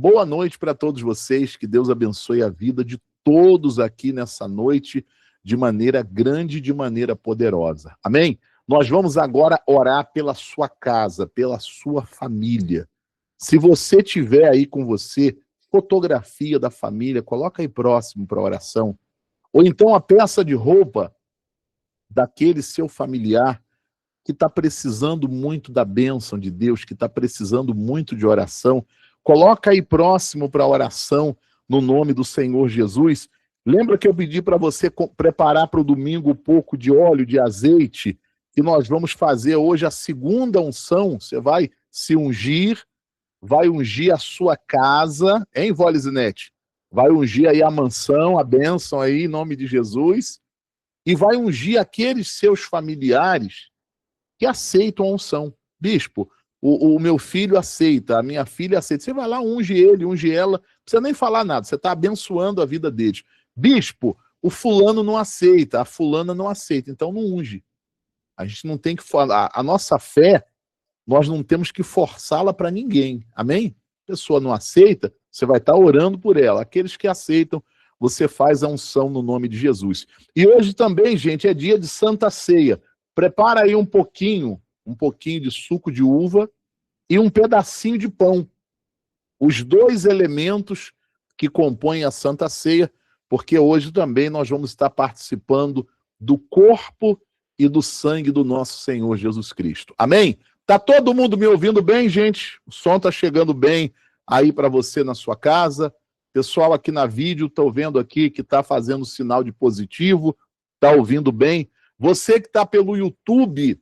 boa noite para todos vocês, que Deus abençoe a vida de todos aqui nessa noite, de maneira grande, de maneira poderosa. Amém? Nós vamos agora orar pela sua casa, pela sua família. Se você tiver aí com você fotografia da família, coloca aí próximo para a oração. Ou então a peça de roupa daquele seu familiar que está precisando muito da bênção de Deus, que está precisando muito de oração, coloca aí próximo para a oração, no nome do Senhor Jesus. Lembra que eu pedi para você preparar para o domingo um pouco de óleo, de azeite, que nós vamos fazer hoje a segunda unção. Você vai se ungir, vai ungir a sua casa, hein, vó Lisinete? Vai ungir aí a mansão, a bênção aí, em nome de Jesus, e vai ungir aqueles seus familiares que aceitam a unção. Bispo, o meu filho aceita, a minha filha aceita. Você vai lá, unge ele, unge ela, não precisa nem falar nada, você está abençoando a vida deles. Bispo, o fulano não aceita, a fulana não aceita, então não unge. A gente não tem que falar, a nossa fé, nós não temos que forçá-la para ninguém, amém? A pessoa não aceita, você vai estar orando por ela. Aqueles que aceitam, você faz a unção no nome de Jesus. E hoje também, gente, é dia de Santa Ceia. Prepara aí um pouquinho de suco de uva e um pedacinho de pão. Os dois elementos que compõem a Santa Ceia, porque hoje também nós vamos estar participando do corpo e do sangue do nosso Senhor Jesus Cristo. Amém? Tá todo mundo me ouvindo bem, gente? O som tá chegando bem aí para você na sua casa. Pessoal aqui na vídeo, tô vendo aqui que tá fazendo sinal de positivo, tá ouvindo bem. Você que está pelo YouTube,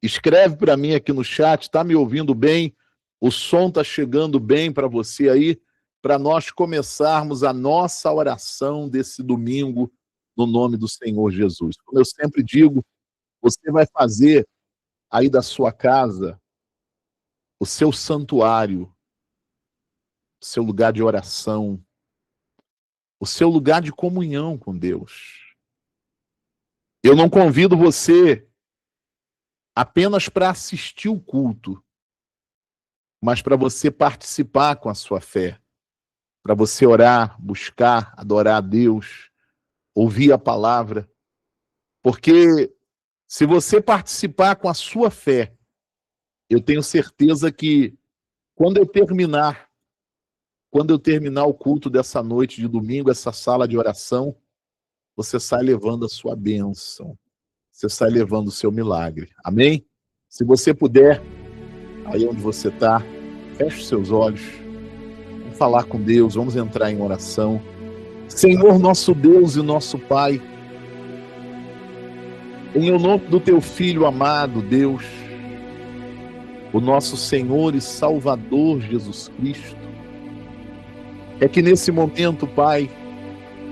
escreve para mim aqui no chat, está me ouvindo bem? O som está chegando bem para você aí? Para nós começarmos a nossa oração desse domingo no nome do Senhor Jesus. Como eu sempre digo, você vai fazer aí da sua casa o seu santuário, o seu lugar de oração, o seu lugar de comunhão com Deus. Eu não convido você apenas para assistir o culto, mas para você participar com a sua fé, para você orar, buscar, adorar a Deus, ouvir a palavra, porque se você participar com a sua fé, eu tenho certeza que quando eu terminar o culto dessa noite de domingo, essa sala de oração, você sai levando a sua bênção, você sai levando o seu milagre. Amém? Se você puder, aí onde você está, feche os seus olhos, vamos falar com Deus, vamos entrar em oração. Senhor, nosso Deus e nosso Pai, em o nome do Teu Filho amado, Deus, o nosso Senhor e Salvador Jesus Cristo, é que nesse momento, Pai,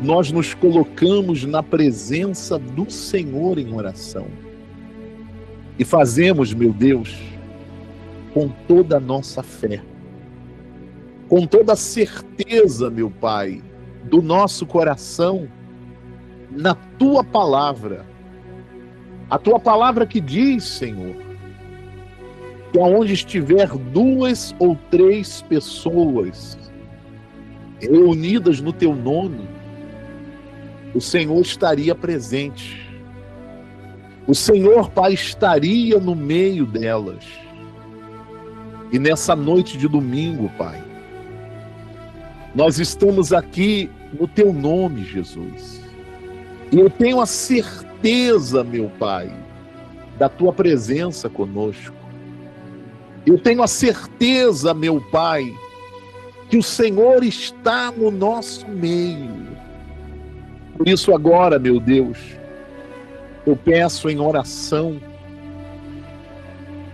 nós nos colocamos na presença do Senhor em oração. E fazemos, meu Deus, com toda a nossa fé, com toda a certeza, meu Pai, do nosso coração, na Tua palavra. A Tua palavra que diz, Senhor, que aonde estiver 2 ou 3 pessoas reunidas no Teu nome, o Senhor estaria presente. O Senhor, Pai, estaria no meio delas. E nessa noite de domingo, Pai, nós estamos aqui no Teu nome, Jesus. E eu tenho a certeza, meu Pai, da Tua presença conosco. Eu tenho a certeza, meu Pai, que o Senhor está no nosso meio. Por isso agora, meu Deus, eu peço em oração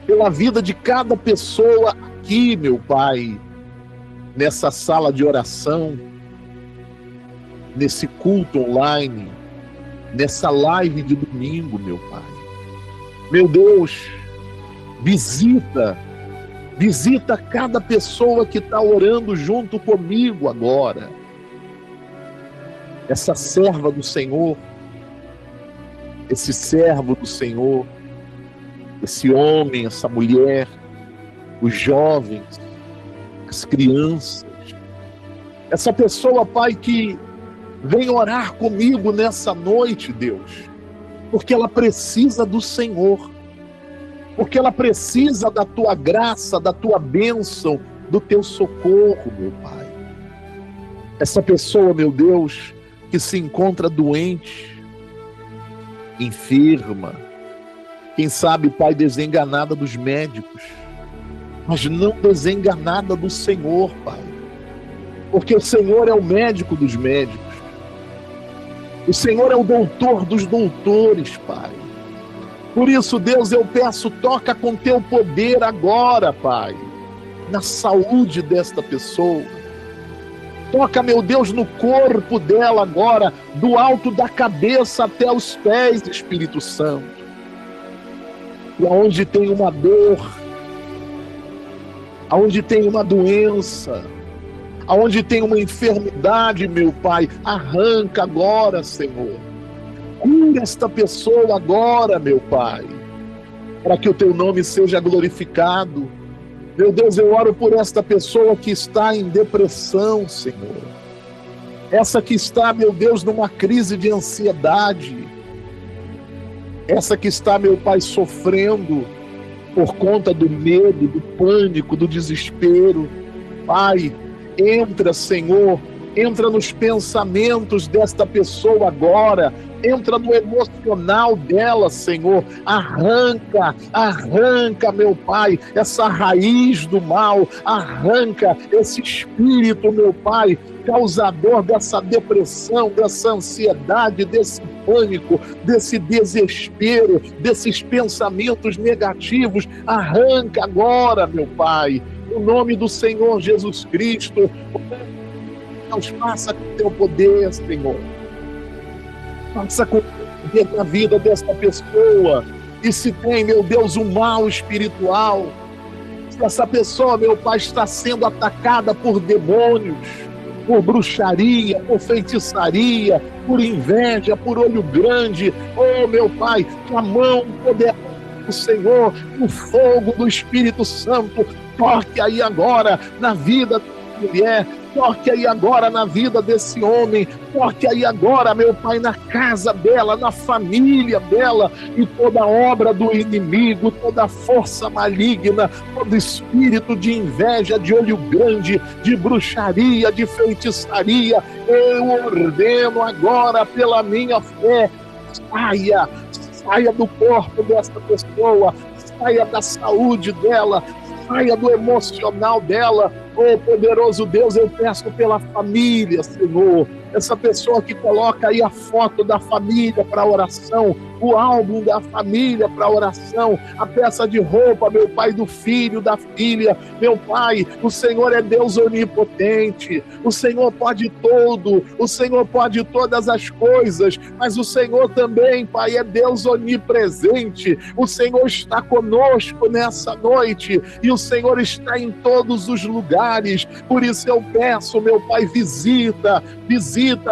pela vida de cada pessoa aqui, meu Pai, nessa sala de oração, nesse culto online, nessa live de domingo, meu Pai. Meu Deus, visita cada pessoa que está orando junto comigo agora. Essa serva do Senhor, esse servo do Senhor, esse homem, essa mulher, os jovens, as crianças, Essa pessoa, Pai, que vem orar comigo nessa noite, Deus, porque ela precisa do Senhor, porque ela precisa da Tua graça, da Tua bênção, do Teu socorro, meu Pai. Essa pessoa, meu Deus, que se encontra doente, enferma, quem sabe, Pai, desenganada dos médicos, mas não desenganada do Senhor, Pai, porque o Senhor é o médico dos médicos, o Senhor é o doutor dos doutores, Pai. Por isso, Deus, eu peço, toca com Teu poder agora, Pai, na saúde desta pessoa. Toca, meu Deus, no corpo dela agora, do alto da cabeça até os pés, Espírito Santo. E aonde tem uma dor, aonde tem uma doença, aonde tem uma enfermidade, meu Pai, arranca agora, Senhor. Cura esta pessoa agora, meu Pai, para que o Teu nome seja glorificado. Meu Deus, eu oro por esta pessoa que está em depressão, Senhor. Essa que está, meu Deus, numa crise de ansiedade. Essa que está, meu Pai, sofrendo por conta do medo, do pânico, do desespero. Pai, entra, Senhor, entra nos pensamentos desta pessoa agora, entra no emocional dela, Senhor, arranca, meu Pai, essa raiz do mal, arranca esse espírito, meu Pai, causador dessa depressão, dessa ansiedade, desse pânico, desse desespero, desses pensamentos negativos, arranca agora, meu Pai, no nome do Senhor Jesus Cristo. Deus, passa com o Teu poder, Senhor. Passa com o poder na vida desta pessoa. E se tem, meu Deus, um mal espiritual, se essa pessoa, meu Pai, está sendo atacada por demônios, por bruxaria, por feitiçaria, por inveja, por olho grande, oh, meu Pai, que a mão poderosa do Senhor, o fogo do Espírito Santo, toque aí agora na vida da mulher, toque aí agora na vida desse homem, toque aí agora, meu Pai, na casa dela, na família dela, e toda obra do inimigo, toda força maligna, todo espírito de inveja, de olho grande, de bruxaria, de feitiçaria, eu ordeno agora pela minha fé, saia do corpo desta pessoa, saia da saúde dela, saia do emocional dela. Oh, poderoso Deus, eu peço pela família, Senhor, essa pessoa que coloca aí a foto da família para oração, o álbum da família para oração, a peça de roupa, meu Pai, do filho, da filha, meu Pai, o Senhor é Deus onipotente, o Senhor pode tudo, o Senhor pode todas as coisas, mas o Senhor também, Pai, é Deus onipresente, o Senhor está conosco nessa noite, e o Senhor está em todos os lugares, por isso eu peço, meu Pai, visita,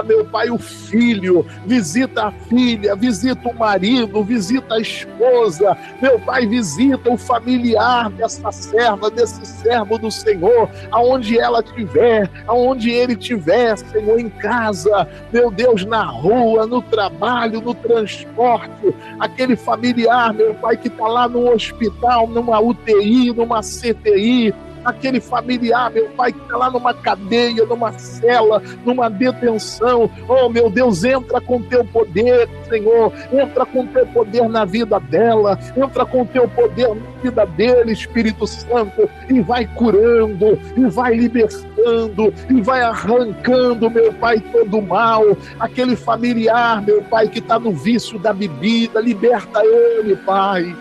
meu Pai, o filho, visita a filha, visita o marido, visita a esposa, meu Pai, visita o familiar dessa serva, desse servo do Senhor, aonde ela estiver, aonde ele estiver, Senhor, em casa, meu Deus, na rua, no trabalho, no transporte, aquele familiar, meu Pai, que está lá no hospital, numa UTI, numa CTI, aquele familiar, meu Pai, que está lá numa cadeia, numa cela, numa detenção, oh, meu Deus, entra com Teu poder, Senhor, entra com Teu poder na vida dela, entra com Teu poder na vida dele, Espírito Santo, e vai curando, e vai libertando, e vai arrancando, meu Pai, todo o mal, aquele familiar, meu Pai, que está no vício da bebida, liberta ele, Pai,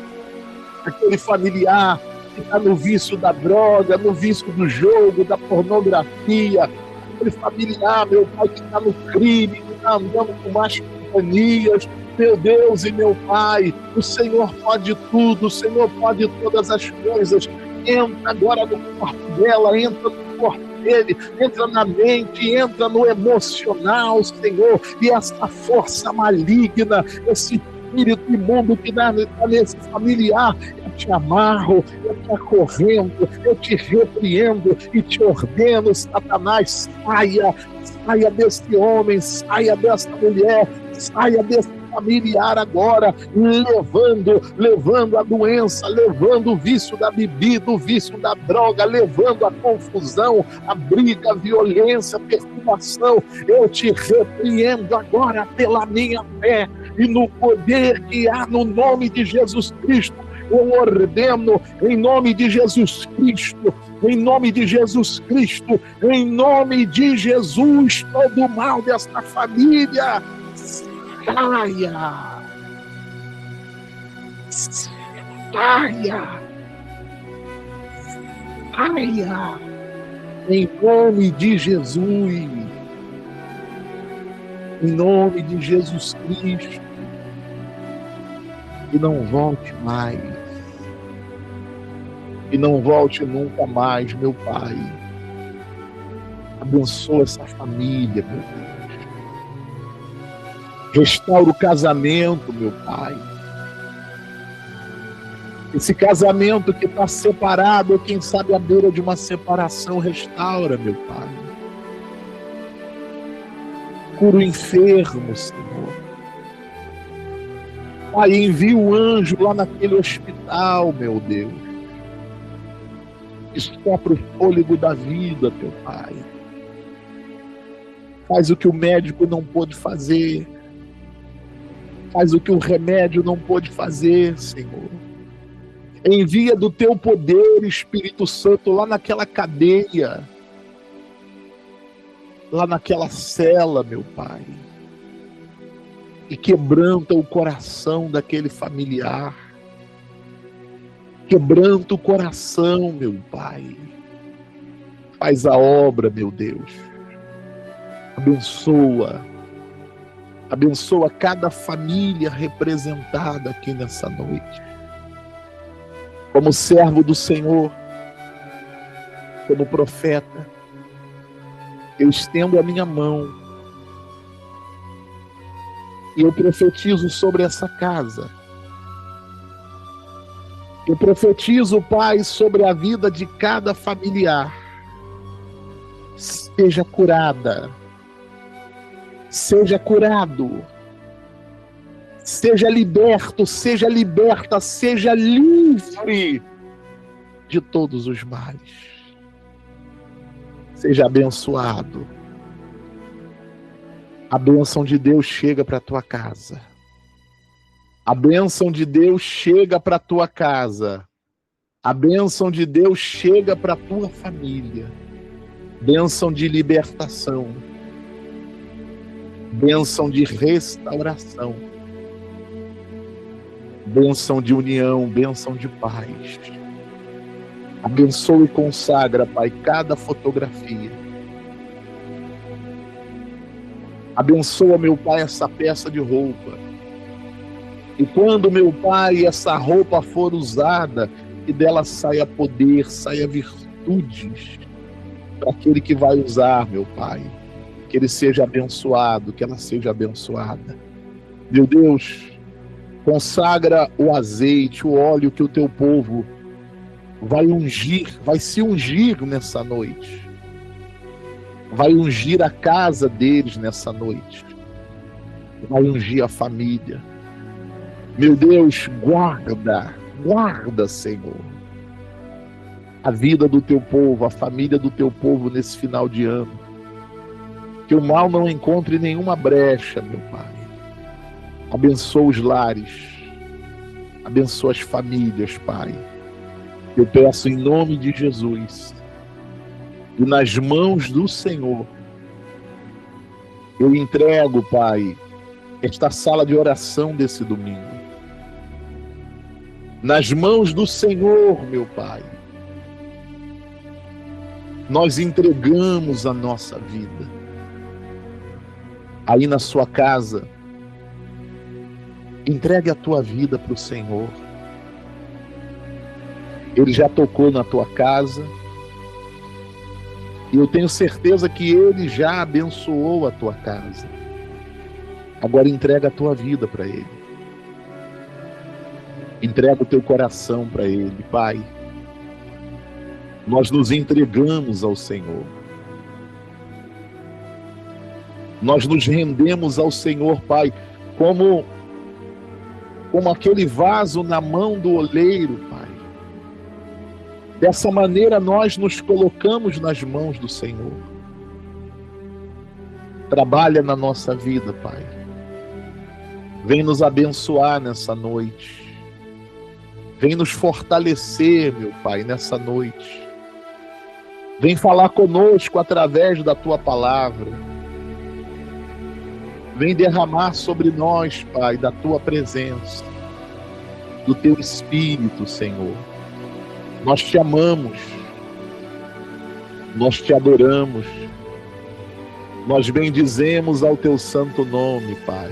aquele familiar que está no vício da droga, no vício do jogo, da pornografia, aquele familiar, meu Pai, que está no crime, que está andando com más companhias, meu Deus e meu Pai, o Senhor pode tudo, o Senhor pode todas as coisas, entra agora no corpo dela, entra no corpo dele, entra na mente, entra no emocional, Senhor, e essa força maligna, esse espírito imundo que está nesse familiar, eu te amarro, eu te acorrento, eu te repreendo e te ordeno, Satanás, saia desse homem, saia dessa mulher, saia desse familiar agora, levando a doença, levando o vício da bebida, o vício da droga, levando a confusão, a briga, a violência, a perturbação. Eu te repreendo agora pela minha fé e no poder que há no nome de Jesus Cristo. Eu ordeno em nome de Jesus Cristo, em nome de Jesus Cristo, em nome de Jesus, todo o mal desta família saia, saia, saia, em nome de Jesus, em nome de Jesus Cristo, e não volte mais, e não volte nunca mais, meu Pai. Abençoa essa família, meu Deus. Restaura o casamento, meu Pai. Esse casamento que está separado, ou quem sabe à beira de uma separação, restaura, meu Pai. Cura o enfermo, Senhor. Pai, envia o anjo lá naquele hospital, meu Deus. Sopra o fôlego da vida, teu Pai. Faz o que o médico não pôde fazer. Faz o que o remédio não pôde fazer, Senhor. Envia do teu poder, Espírito Santo, lá naquela cadeia, lá naquela cela, meu Pai. E quebranta o coração daquele familiar. Quebranta o coração, meu Pai. Faz a obra, meu Deus. Abençoa cada família representada aqui nessa noite. Como servo do Senhor, como profeta, eu estendo a minha mão e eu profetizo sobre essa casa. Eu profetizo, Pai, sobre a vida de cada familiar. Seja curada. Seja curado, seja liberto, seja liberta, seja livre de todos os males. Seja abençoado. A bênção de Deus chega para a tua casa. A bênção de Deus chega para a tua casa. A bênção de Deus chega para a tua família. Bênção de libertação. Bênção de restauração, bênção de união, bênção de paz. Abençoa e consagra, Pai, cada fotografia. Abençoa, meu Pai, essa peça de roupa. E quando, meu Pai, essa roupa for usada, que dela saia poder, saia virtudes para aquele que vai usar, meu Pai. Que ele seja abençoado, que ela seja abençoada. Meu Deus, consagra o azeite, o óleo que o teu povo vai ungir, vai se ungir nessa noite. Vai ungir a casa deles nessa noite. Vai ungir a família. Meu Deus, guarda, Senhor, a vida do teu povo, a família do teu povo nesse final de ano. Que o mal não encontre nenhuma brecha, meu Pai. Abençoa os lares. Abençoa as famílias, Pai. Eu peço em nome de Jesus. E nas mãos do Senhor, eu entrego, Pai, esta sala de oração desse domingo. Nas mãos do Senhor, meu Pai, nós entregamos a nossa vida. Aí na sua casa, entregue a tua vida para o Senhor. Ele já tocou na tua casa. E eu tenho certeza que Ele já abençoou a tua casa. Agora entrega a tua vida para Ele. Entrega o teu coração para Ele, Pai. Nós nos entregamos ao Senhor. Nós nos rendemos ao Senhor, Pai, como aquele vaso na mão do oleiro, Pai. Dessa maneira nós nos colocamos nas mãos do Senhor. Trabalha na nossa vida, Pai. Vem nos abençoar nessa noite. Vem nos fortalecer, meu Pai, nessa noite. Vem falar conosco através da Tua palavra. Vem derramar sobre nós, Pai, da Tua presença, do Teu Espírito, Senhor. Nós Te amamos, nós Te adoramos, nós bendizemos ao Teu santo nome, Pai.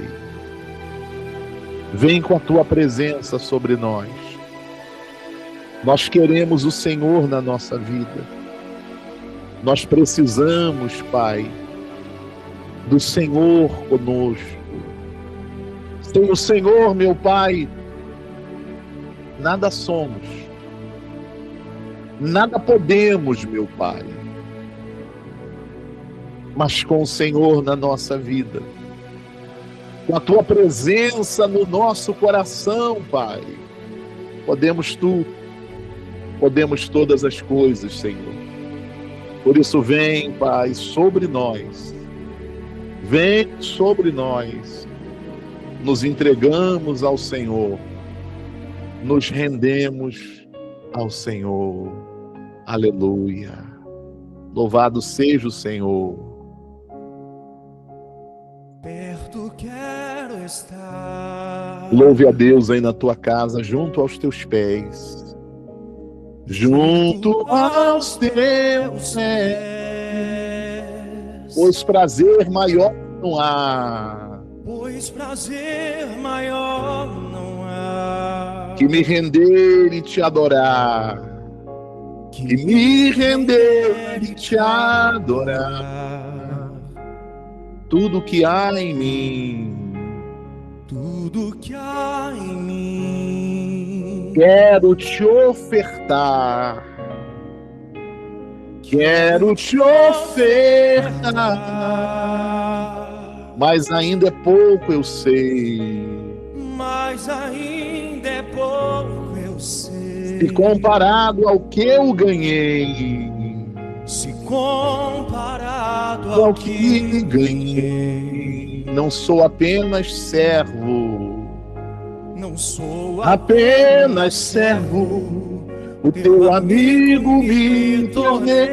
Vem com a Tua presença sobre nós. Nós queremos o Senhor na nossa vida. Nós precisamos, Pai, do Senhor conosco. Sem o Senhor, meu Pai, nada somos, nada podemos, meu Pai. Mas com o Senhor na nossa vida, com a Tua presença no nosso coração, Pai, podemos tudo, podemos todas as coisas, Senhor. Por isso vem, Pai, sobre nós. Vem sobre nós, nos entregamos ao Senhor, nos rendemos ao Senhor. Aleluia. Louvado seja o Senhor. Perto quero estar. Louve a Deus aí na tua casa, junto aos teus pés. Junto aos teus pés. Pois prazer maior não há. Pois prazer maior não há. Que me render e te adorar. Que me render e te adorar. Tudo que há em mim. Tudo que há em mim. Quero te ofertar. Quero te ofertar, mas ainda é pouco, eu sei. Mas ainda é pouco, eu sei. Se comparado ao que eu ganhei. Se comparado ao que ganhei. Não sou apenas servo. Não sou apenas servo. O teu amigo me tornei.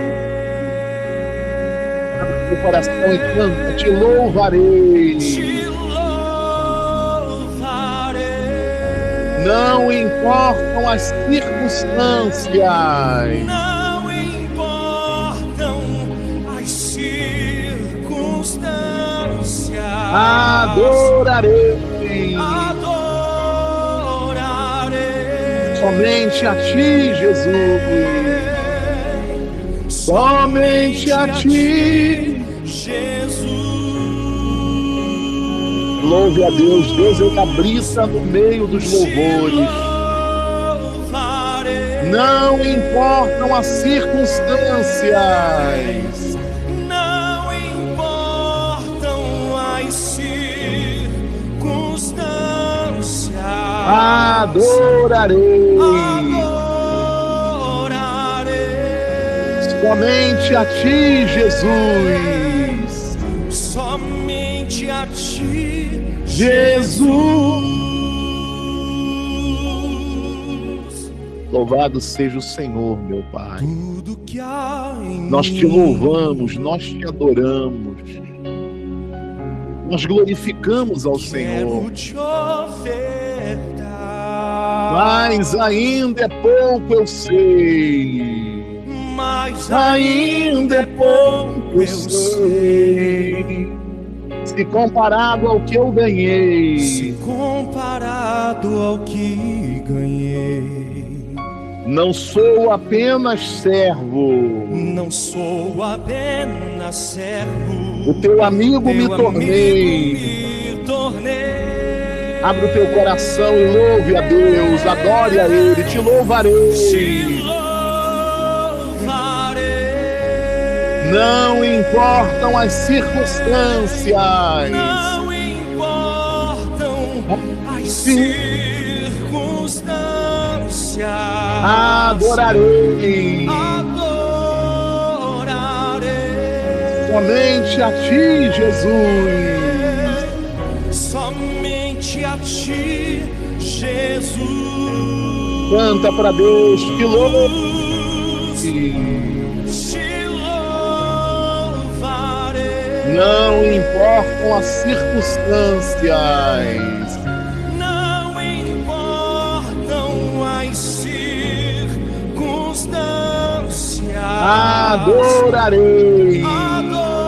Meu coração encanta, te louvarei. Te louvarei. Não importam as circunstâncias. Não importam as circunstâncias. Adorarei. Somente a ti, Jesus. Somente a ti, Jesus. Louve a Deus. Deus é uma brisa no meio dos louvores. Não importam as circunstâncias. Não importam as circunstâncias. Adorarei. Somente a ti, Jesus. Somente a ti, Jesus. Louvado seja o Senhor, meu Pai. Tudo que há em Nós te louvamos, nós te adoramos. Nós glorificamos ao Senhor. Quero te ofertar. Mas ainda é pouco, eu sei. Mas Ainda é pouco, eu sei. Se comparado ao que eu ganhei. Se comparado ao que ganhei. Não sou apenas servo. Não sou apenas servo. O teu amigo me tornei. Abre o teu coração e louve a Deus, adore a Ele, te louvarei. te louvarei. Não importam as circunstâncias, Não importam as circunstâncias. adorarei Adorarei. somente a Ti, Jesus. Somente a Ti, Jesus. Canta para Deus, te louve. Te louvarei. Não importam as circunstâncias, Não importam as circunstâncias. adorarei Adorarei.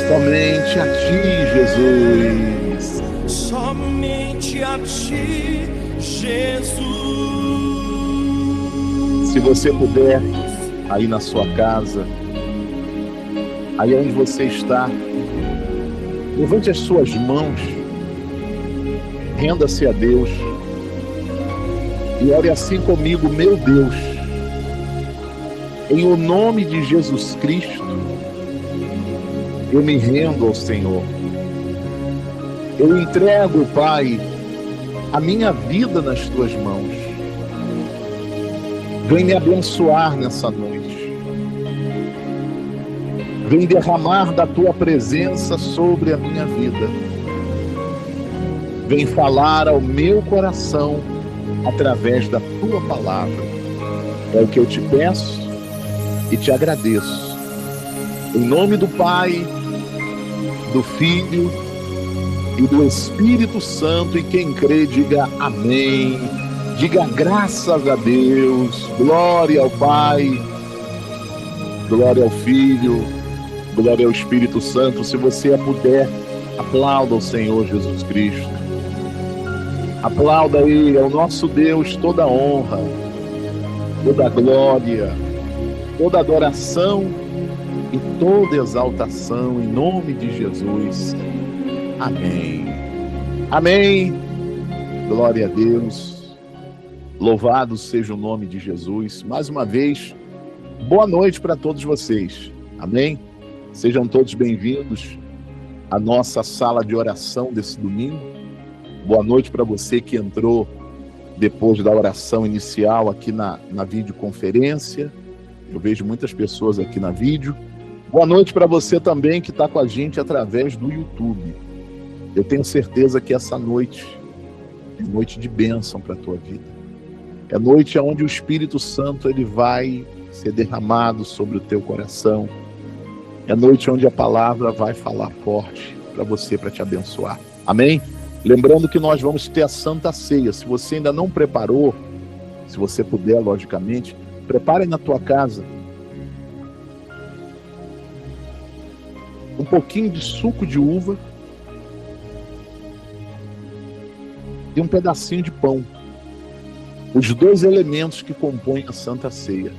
somente a Ti, Jesus. Somente a Ti, Jesus. Se você puder, aí na sua casa, aí onde você está, levante as suas mãos, renda-se a Deus e ore assim comigo: meu Deus, em o nome de Jesus Cristo, eu me rendo ao Senhor. Eu entrego, Pai, a minha vida nas Tuas mãos. Vem me abençoar nessa noite. Vem derramar da Tua presença sobre a minha vida. Vem falar ao meu coração através da Tua palavra. É o que eu te peço e te agradeço. Em nome do Pai, do Filho e do Espírito Santo, e quem crê diga amém. Diga graças a Deus, glória ao Pai, glória ao Filho, glória ao Espírito Santo. Se você puder, aplauda o Senhor Jesus Cristo. Aplauda Ele, ao nosso Deus, toda a honra, toda a glória, toda a adoração e toda exaltação em nome de Jesus. Amém. Amém. Glória a Deus. Louvado seja o nome de Jesus. Mais uma vez, boa noite para todos vocês. Amém? Sejam todos bem-vindos à nossa sala de oração desse domingo. Boa noite para você que entrou depois da oração inicial aqui na videoconferência. Eu vejo muitas pessoas aqui na vídeo. Boa noite para você também que está com a gente através do YouTube. Eu tenho certeza que essa noite é noite de bênção para a tua vida. É noite onde o Espírito Santo ele vai ser derramado sobre o teu coração. É noite onde a palavra vai falar forte para você, para te abençoar. Amém? Lembrando que nós vamos ter a Santa Ceia. Se você ainda não preparou, se você puder, logicamente, prepare na tua casa um pouquinho de suco de uva e um pedacinho de pão. Os dois elementos que compõem a Santa Ceia.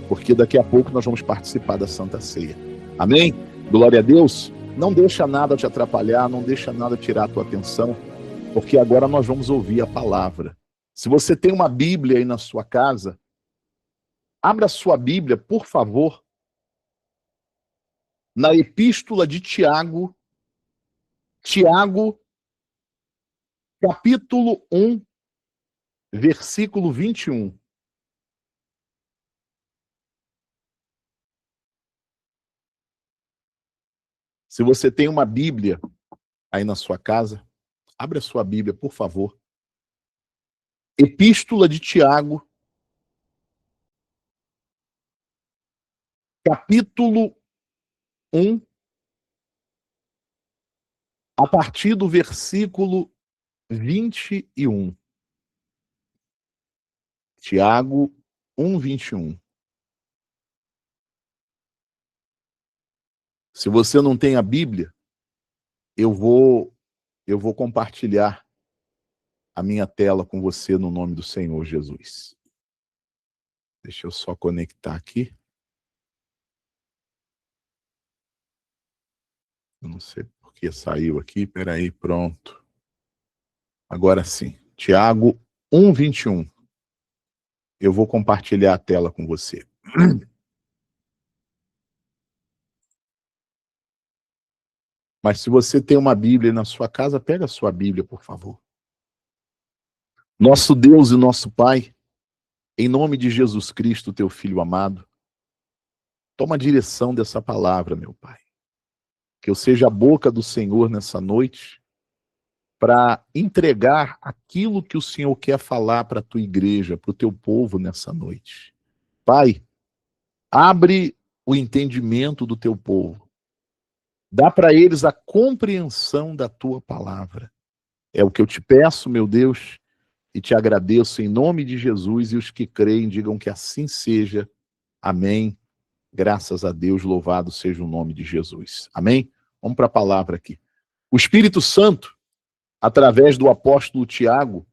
Porque daqui a pouco nós vamos participar da Santa Ceia. Amém? Glória a Deus. Não deixa nada te atrapalhar, não deixa nada tirar a tua atenção, porque agora nós vamos ouvir a palavra. Se você tem uma Bíblia aí na sua casa, abra a sua Bíblia, por favor, na Epístola de Tiago, capítulo 1, versículo 21. Se você tem uma Bíblia aí na sua casa, abra a sua Bíblia, por favor. Epístola de Tiago, capítulo 1, a partir do versículo 21. Tiago 1, 21. Se você não tem a Bíblia, eu vou compartilhar a minha tela com você no nome do Senhor Jesus. Deixa eu só conectar aqui. Eu não sei por porque saiu aqui. Peraí, pronto. Agora sim. Tiago 1:21. Eu vou compartilhar a tela com você. Mas se você tem uma Bíblia na sua casa, pega a sua Bíblia, por favor. Nosso Deus e nosso Pai, em nome de Jesus Cristo, teu Filho amado, toma a direção dessa palavra, meu Pai. Que eu seja a boca do Senhor nessa noite para entregar aquilo que o Senhor quer falar para a tua igreja, para o teu povo nessa noite. Pai, abre o entendimento do teu povo. Dá para eles a compreensão da tua palavra. É o que eu te peço, meu Deus, e te agradeço em nome de Jesus, e os que creem digam que assim seja. Amém. Graças a Deus, louvado seja o nome de Jesus. Amém? Vamos para a palavra aqui. O Espírito Santo, através do apóstolo Tiago,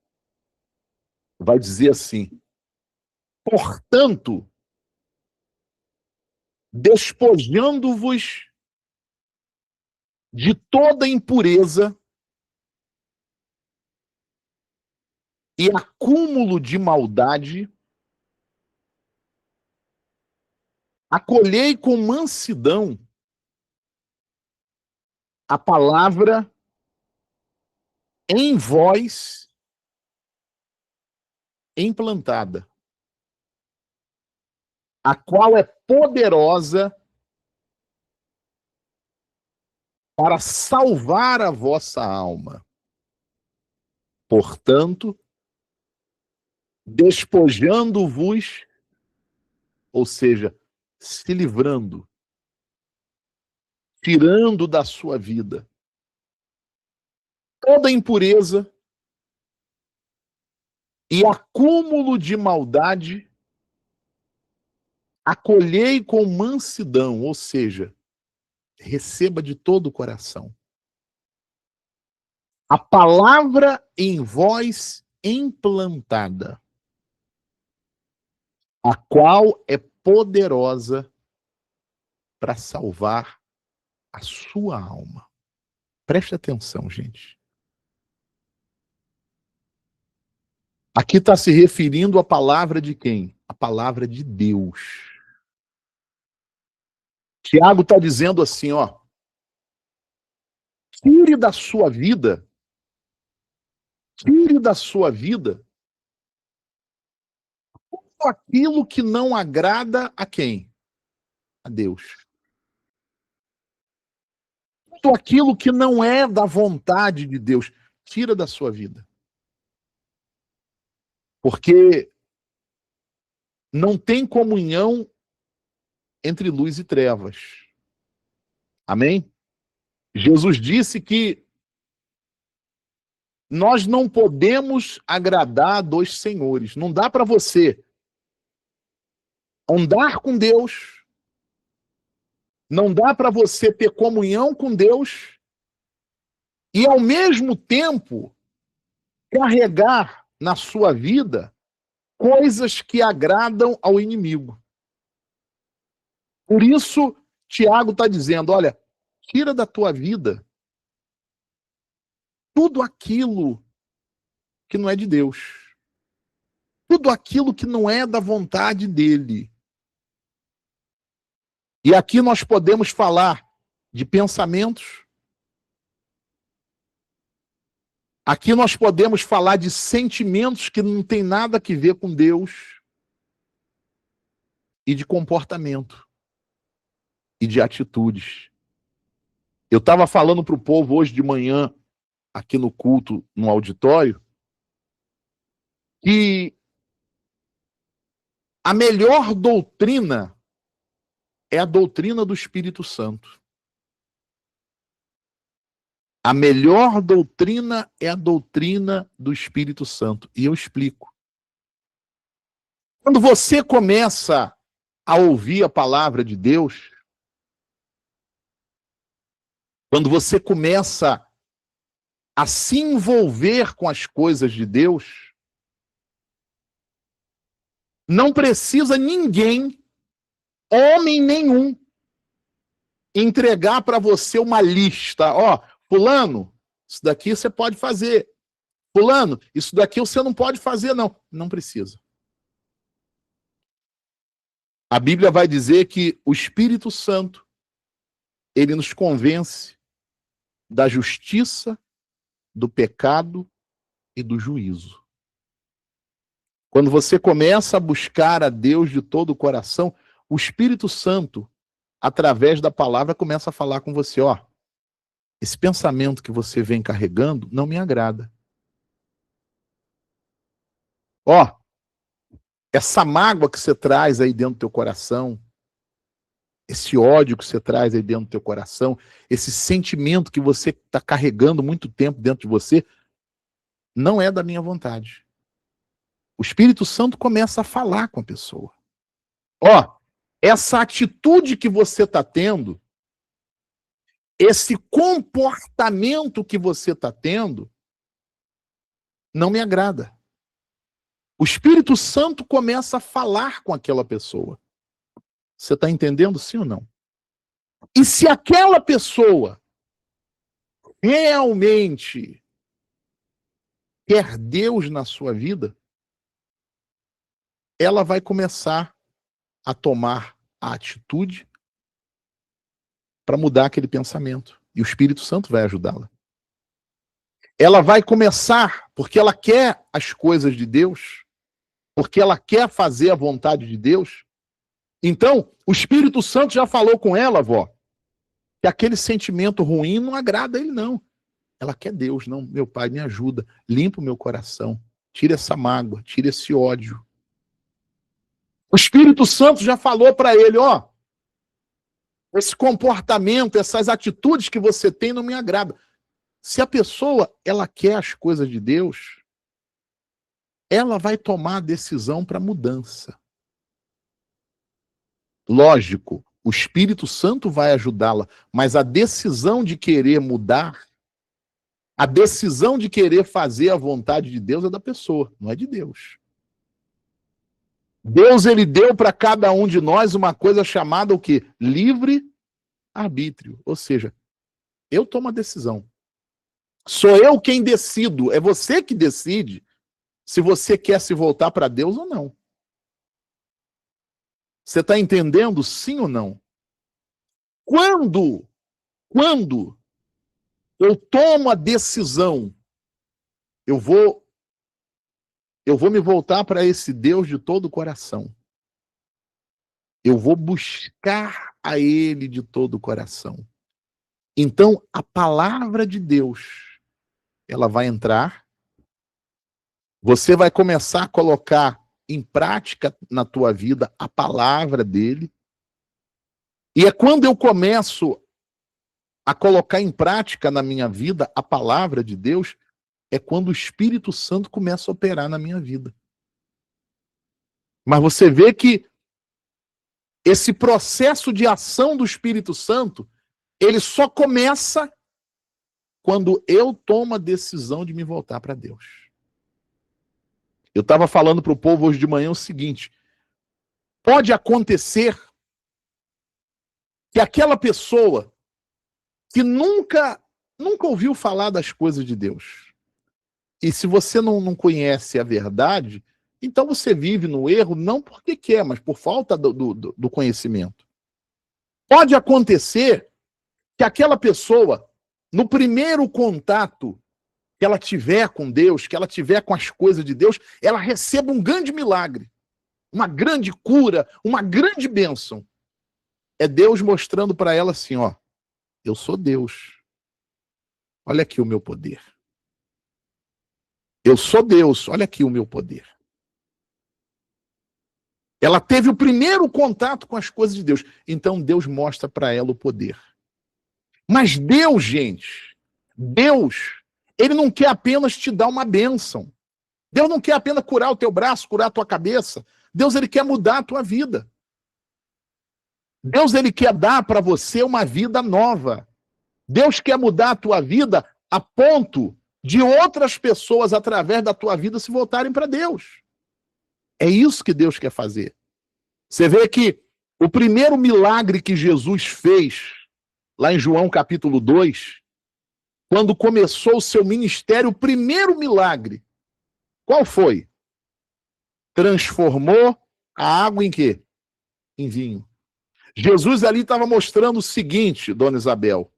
vai dizer assim: portanto, despojando-vos de toda impureza e acúmulo de maldade, acolhei com mansidão a palavra em vós implantada, a qual é poderosa para salvar a vossa alma. Portanto, despojando-vos, ou seja, se livrando, tirando da sua vida toda impureza e acúmulo de maldade, acolhei com mansidão, ou seja, receba de todo o coração a palavra em vós implantada, a qual é poderosa para salvar a sua alma. Preste atenção, gente. Aqui está se referindo à palavra de quem? A palavra de Deus. Tiago está dizendo assim, ó: tire da sua vida tudo aquilo que não agrada a quem? A Deus. Tudo aquilo que não é da vontade de Deus, tira da sua vida. Porque não tem comunhão entre luz e trevas. Amém? Jesus disse que nós não podemos agradar a dois senhores. Não dá para você andar com Deus, não dá para você ter comunhão com Deus e, ao mesmo tempo, carregar na sua vida coisas que agradam ao inimigo. Por isso, Tiago está dizendo, olha, tira da tua vida tudo aquilo que não é de Deus. Tudo aquilo que não é da vontade dele. E aqui nós podemos falar de pensamentos. Aqui nós podemos falar de sentimentos que não tem nada a ver com Deus. E de comportamento. E de atitudes. Eu estava falando para o povo hoje de manhã, aqui no culto, no auditório, que a melhor doutrina é a doutrina do Espírito Santo. A melhor doutrina é a doutrina do Espírito Santo. E eu explico. Quando você começa a ouvir a palavra de Deus, quando você começa a se envolver com as coisas de Deus, não precisa ninguém, homem nenhum, entregar para você uma lista. Ó, fulano, isso daqui você pode fazer. Fulano, isso daqui você não pode fazer, não. Não precisa. A Bíblia vai dizer que o Espírito Santo, ele nos convence da justiça, do pecado e do juízo. Quando você começa a buscar a Deus de todo o coração, o Espírito Santo, através da palavra, começa a falar com você, ó, esse pensamento que você vem carregando não me agrada. Ó, essa mágoa que você traz aí dentro do teu coração, esse ódio que você traz aí dentro do teu coração, esse sentimento que você está carregando muito tempo dentro de você, não é da minha vontade. O Espírito Santo começa a falar com a pessoa. Ó, essa atitude que você está tendo, esse comportamento que você está tendo, não me agrada. O Espírito Santo começa a falar com aquela pessoa. Você está entendendo, sim ou não? E se aquela pessoa realmente quer Deus na sua vida, ela vai começar a tomar a atitude para mudar aquele pensamento. E o Espírito Santo vai ajudá-la. Ela vai começar, porque ela quer as coisas de Deus, porque ela quer fazer a vontade de Deus. Então, o Espírito Santo já falou com ela, avó, que aquele sentimento ruim não agrada a ele, não. Ela quer Deus, não. Meu pai, me ajuda, limpa o meu coração, tira essa mágoa, tira esse ódio. O Espírito Santo já falou para ele, ó, esse comportamento, essas atitudes que você tem não me agrada. Se a pessoa, ela quer as coisas de Deus, ela vai tomar a decisão para mudança. Lógico, o Espírito Santo vai ajudá-la, mas a decisão de querer mudar, a decisão de querer fazer a vontade de Deus é da pessoa, não é de Deus. Deus, ele deu para cada um de nós uma coisa chamada o quê? Livre-arbítrio. Ou seja, eu tomo a decisão. Sou eu quem decido. É você que decide se você quer se voltar para Deus ou não. Você está entendendo, sim ou não? Quando eu tomo a decisão, eu vou me voltar para esse Deus de todo o coração. Eu vou buscar a Ele de todo o coração. Então, a palavra de Deus, ela vai entrar, você vai começar a colocar em prática na tua vida a palavra dele, e é quando eu começo a colocar em prática na minha vida a palavra de Deus, é quando o Espírito Santo começa a operar na minha vida. Mas você vê que esse processo de ação do Espírito Santo, ele só começa quando eu tomo a decisão de me voltar para Deus. Eu estava falando para o povo hoje de manhã o seguinte, pode acontecer que aquela pessoa que nunca ouviu falar das coisas de Deus, e se você não conhece a verdade, então você vive no erro não porque quer, mas por falta do conhecimento. Pode acontecer que aquela pessoa, no primeiro contato que ela tiver com Deus, que ela tiver com as coisas de Deus, ela receba um grande milagre, uma grande cura, uma grande bênção. É Deus mostrando para ela assim, ó, eu sou Deus. Olha aqui o meu poder. Eu sou Deus, olha aqui o meu poder. Ela teve o primeiro contato com as coisas de Deus. Então Deus mostra para ela o poder. Mas Deus, gente, Deus, ele não quer apenas te dar uma bênção. Deus não quer apenas curar o teu braço, curar a tua cabeça. Deus, ele quer mudar a tua vida. Deus, ele quer dar para você uma vida nova. Deus quer mudar a tua vida a ponto de outras pessoas, através da tua vida, se voltarem para Deus. É isso que Deus quer fazer. Você vê que o primeiro milagre que Jesus fez, lá em João capítulo 2, quando começou o seu ministério, o primeiro milagre, qual foi? Transformou a água em quê? Em vinho. Jesus ali estava mostrando o seguinte, dona Isabel,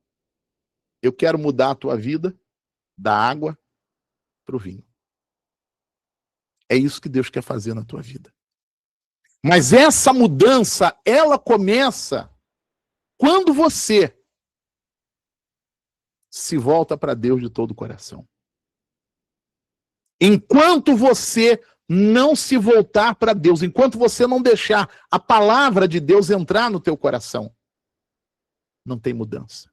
eu quero mudar a tua vida da água para o vinho. É isso que Deus quer fazer na tua vida. Mas essa mudança, ela começa quando você se volta para Deus de todo o coração. Enquanto você não se voltar para Deus, enquanto você não deixar a palavra de Deus entrar no teu coração, não tem mudança.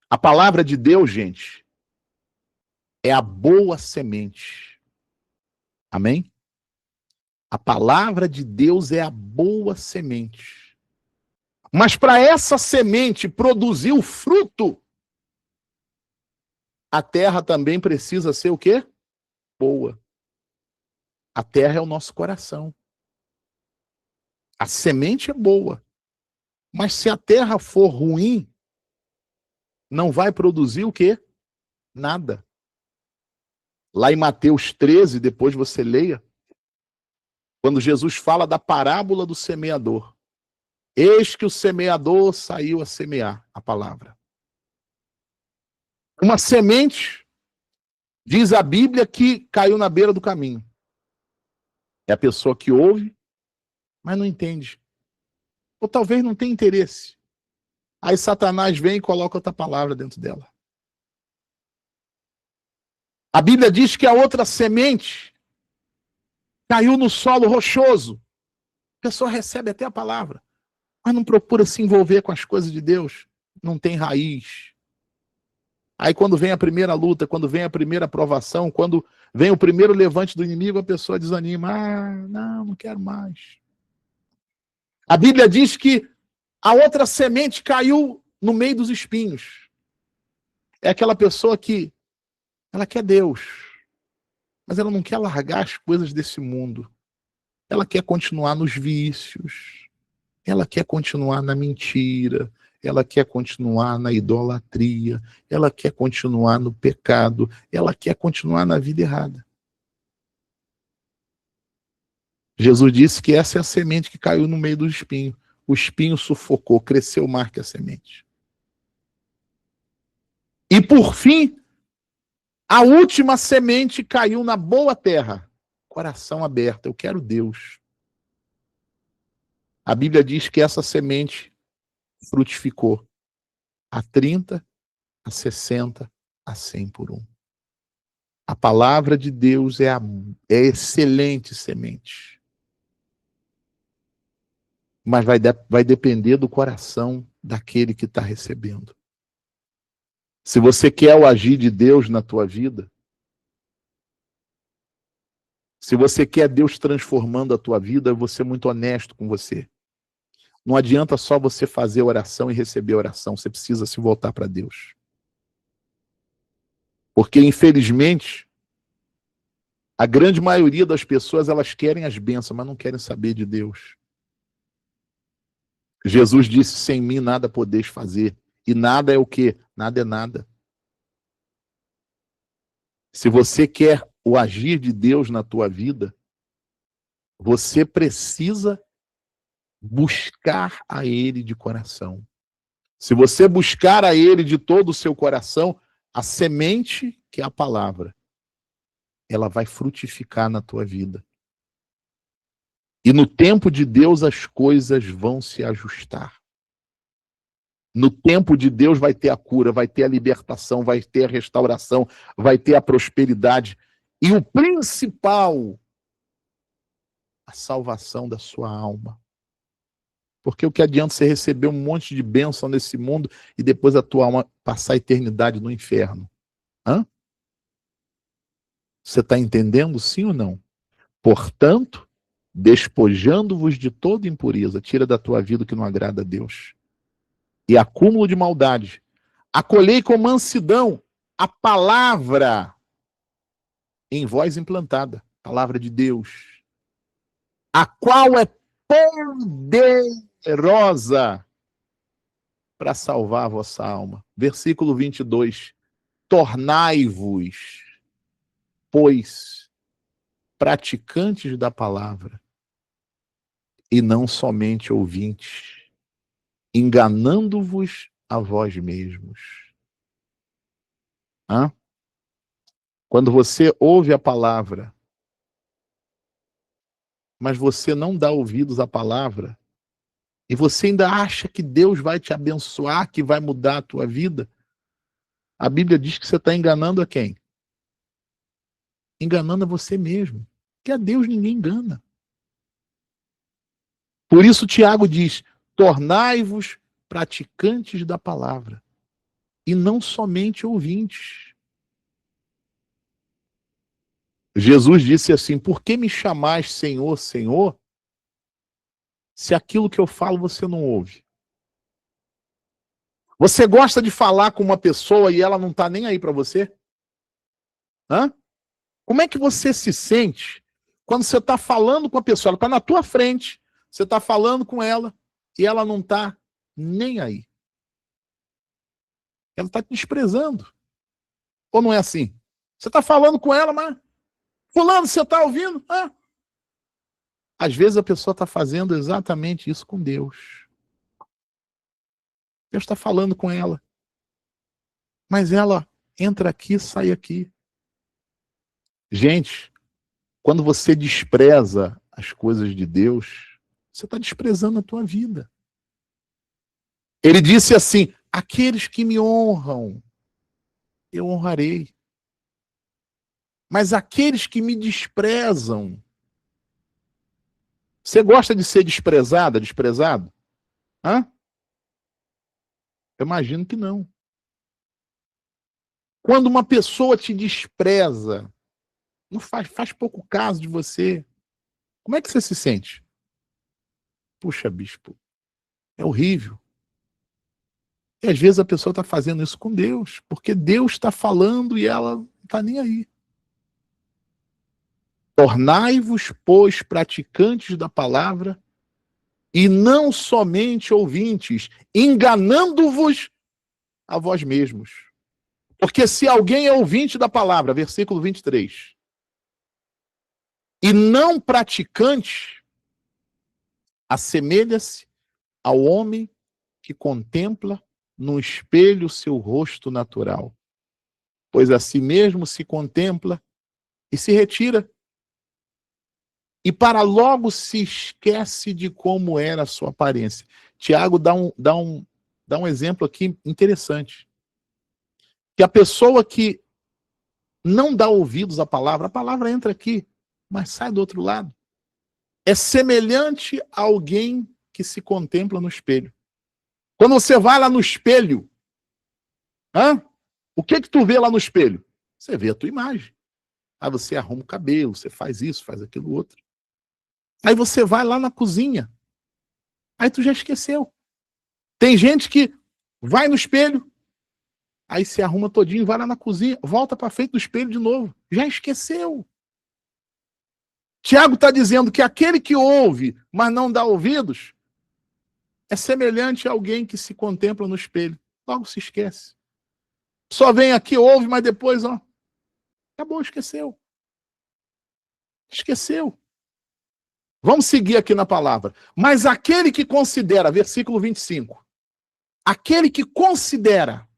A palavra de Deus, gente, é a boa semente. Amém? A palavra de Deus é a boa semente. Mas para essa semente produzir o fruto, a terra também precisa ser o quê? Boa. A terra é o nosso coração. A semente é boa. Mas se a terra for ruim, não vai produzir o quê? Nada. Lá em Mateus 13, depois você leia, quando Jesus fala da parábola do semeador. Eis que o semeador saiu a semear a palavra. Uma semente, diz a Bíblia, que caiu na beira do caminho. É a pessoa que ouve, mas não entende. Ou talvez não tenha interesse. Aí Satanás vem e coloca outra palavra dentro dela. A Bíblia diz que a outra semente caiu no solo rochoso. A pessoa recebe até a palavra, mas não procura se envolver com as coisas de Deus. Não tem raiz. Aí quando vem a primeira luta, quando vem a primeira provação, quando vem o primeiro levante do inimigo, a pessoa desanima. Ah, não quero mais. A Bíblia diz que a outra semente caiu no meio dos espinhos. É aquela pessoa que ela quer Deus, mas ela não quer largar as coisas desse mundo. Ela quer continuar nos vícios. Ela quer continuar na mentira. Ela quer continuar na idolatria. Ela quer continuar no pecado. Ela quer continuar na vida errada. Jesus disse que essa é a semente que caiu no meio do espinho. O espinho sufocou, cresceu mais que a semente. E por fim, a última semente caiu na boa terra. Coração aberto, eu quero Deus. A Bíblia diz que essa semente frutificou a 30, a 60, a 100 por um. A palavra de Deus é excelente semente. Mas vai depender do coração daquele que está recebendo. Se você quer o agir de Deus na tua vida, se você quer Deus transformando a tua vida, eu vou ser muito honesto com você. Não adianta só você fazer oração e receber oração, você precisa se voltar para Deus. Porque, infelizmente, a grande maioria das pessoas, elas querem as bênçãos, mas não querem saber de Deus. Jesus disse, sem mim nada podeis fazer. E nada é o quê? Nada é nada. Se você quer o agir de Deus na tua vida, você precisa buscar a Ele de coração. Se você buscar a Ele de todo o seu coração, a semente, que é a palavra, ela vai frutificar na tua vida. E no tempo de Deus as coisas vão se ajustar. No tempo de Deus vai ter a cura, vai ter a libertação, vai ter a restauração, vai ter a prosperidade. E o principal, a salvação da sua alma. Porque o que adianta você receber um monte de bênção nesse mundo e depois a tua alma passar a eternidade no inferno? Hã? Você está entendendo, sim ou não? Portanto, despojando-vos de toda impureza, tira da tua vida o que não agrada a Deus. E acúmulo de maldade. Acolhei com mansidão a palavra em vós implantada, palavra de Deus, a qual é poderosa para salvar a vossa alma. Versículo 22. Tornai-vos, pois, praticantes da palavra, e não somente ouvintes, enganando-vos a vós mesmos. Hã? Quando você ouve a palavra, mas você não dá ouvidos à palavra, e você ainda acha que Deus vai te abençoar, que vai mudar a tua vida, a Bíblia diz que você está enganando a quem? Enganando a você mesmo. Que a Deus ninguém engana. Por isso Tiago diz, tornai-vos praticantes da palavra, e não somente ouvintes. Jesus disse assim, por que me chamais Senhor, Senhor, se aquilo que eu falo você não ouve? Você gosta de falar com uma pessoa e ela não está nem aí para você? Hã? Como é que você se sente quando você está falando com a pessoa? Ela está na tua frente, você está falando com ela e ela não está nem aí. Ela está te desprezando. Ou não é assim? Você está falando com ela, mas... Fulano, você está ouvindo? Ah. Às vezes a pessoa está fazendo exatamente isso com Deus. Deus está falando com ela. Mas ela entra aqui, sai aqui. Gente, quando você despreza as coisas de Deus, você está desprezando a tua vida. Ele disse assim, aqueles que me honram, eu honrarei. Mas aqueles que me desprezam... Você gosta de ser desprezada, desprezado? Hã? Eu imagino que não. Quando uma pessoa te despreza, não faz pouco caso de você, como é que você se sente? Puxa, bispo, é horrível. E às vezes a pessoa está fazendo isso com Deus, porque Deus está falando e ela não está nem aí. Tornai-vos, pois, praticantes da palavra, e não somente ouvintes, enganando-vos a vós mesmos. Porque se alguém é ouvinte da palavra, versículo 23, e não praticante, assemelha-se ao homem que contempla no espelho seu rosto natural, pois a si mesmo se contempla e se retira, e para logo se esquece de como era a sua aparência. Tiago dá um exemplo aqui interessante. Que a pessoa que não dá ouvidos à palavra, a palavra entra aqui, mas sai do outro lado. É semelhante a alguém que se contempla no espelho. Quando você vai lá no espelho, o que tu vê lá no espelho? Você vê a tua imagem. Aí você arruma o cabelo, você faz isso, faz aquilo outro. Aí você vai lá na cozinha. Aí tu já esqueceu. Tem gente que vai no espelho, aí se arruma todinho, vai lá na cozinha, volta para frente do espelho de novo. Já esqueceu. Tiago está dizendo que aquele que ouve, mas não dá ouvidos, é semelhante a alguém que se contempla no espelho. Logo se esquece. Só vem aqui, ouve, mas depois, acabou, esqueceu. Esqueceu. Vamos seguir aqui na palavra. Mas aquele que considera, versículo 25, aquele que considera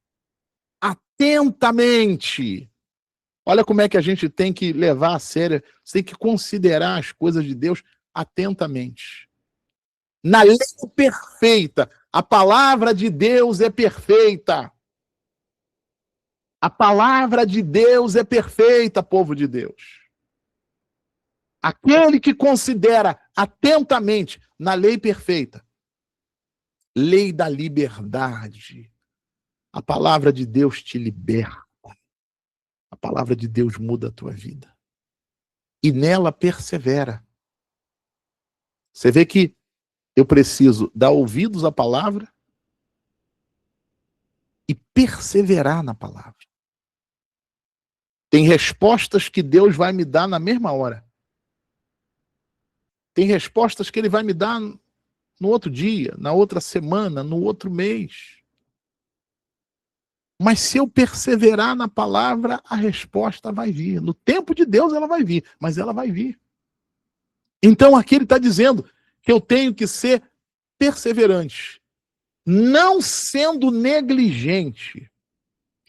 atentamente, olha como é que a gente tem que levar a sério, você tem que considerar as coisas de Deus atentamente. Na lei perfeita, a palavra de Deus é perfeita. A palavra de Deus é perfeita, povo de Deus. Aquele que considera atentamente na lei perfeita, lei da liberdade, a palavra de Deus te liberta. A palavra de Deus muda a tua vida. E nela persevera. Você vê que eu preciso dar ouvidos à palavra e perseverar na palavra. Tem respostas que Deus vai me dar na mesma hora. Tem respostas que Ele vai me dar no outro dia, na outra semana, no outro mês. Mas se eu perseverar na palavra, a resposta vai vir. No tempo de Deus ela vai vir, mas ela vai vir. Então aqui ele está dizendo que eu tenho que ser perseverante, não sendo negligente.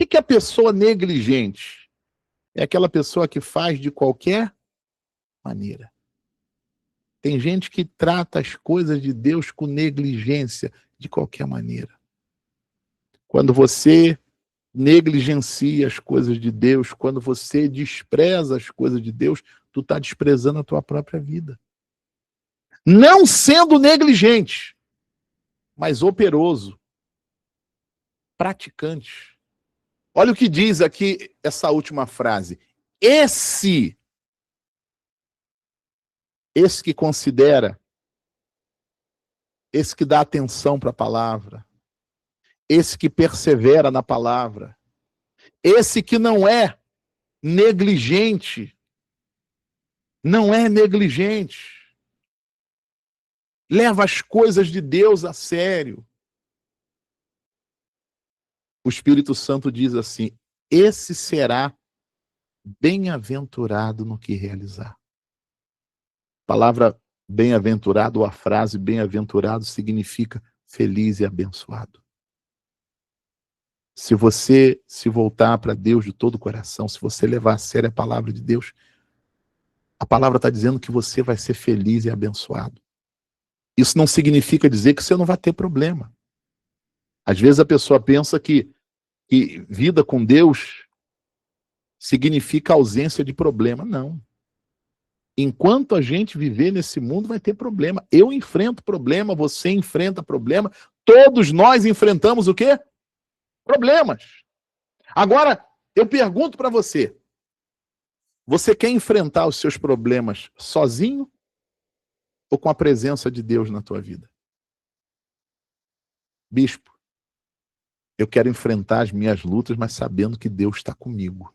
O que é a pessoa negligente? É aquela pessoa que faz de qualquer maneira. Tem gente que trata as coisas de Deus com negligência, de qualquer maneira. Quando você negligencia as coisas de Deus, quando você despreza as coisas de Deus, tu está desprezando a tua própria vida. Não sendo negligente, mas operoso, praticante. Olha o que diz aqui essa última frase. Esse que considera, esse que dá atenção para a palavra, esse que persevera na palavra, esse que não é negligente, leva as coisas de Deus a sério. O Espírito Santo diz assim: esse será bem-aventurado no que realizar. A palavra bem-aventurado, ou a frase bem-aventurado, significa feliz e abençoado. Se você se voltar para Deus de todo o coração, se você levar a sério a palavra de Deus, a palavra está dizendo que você vai ser feliz e abençoado. Isso não significa dizer que você não vai ter problema. Às vezes a pessoa pensa que vida com Deus significa ausência de problema. Não. Enquanto a gente viver nesse mundo, vai ter problema. Eu enfrento problema, você enfrenta problema. Todos nós enfrentamos o quê? Problemas. Agora, eu pergunto para você: você quer enfrentar os seus problemas sozinho ou com a presença de Deus na tua vida? Bispo, eu quero enfrentar as minhas lutas, mas sabendo que Deus está comigo.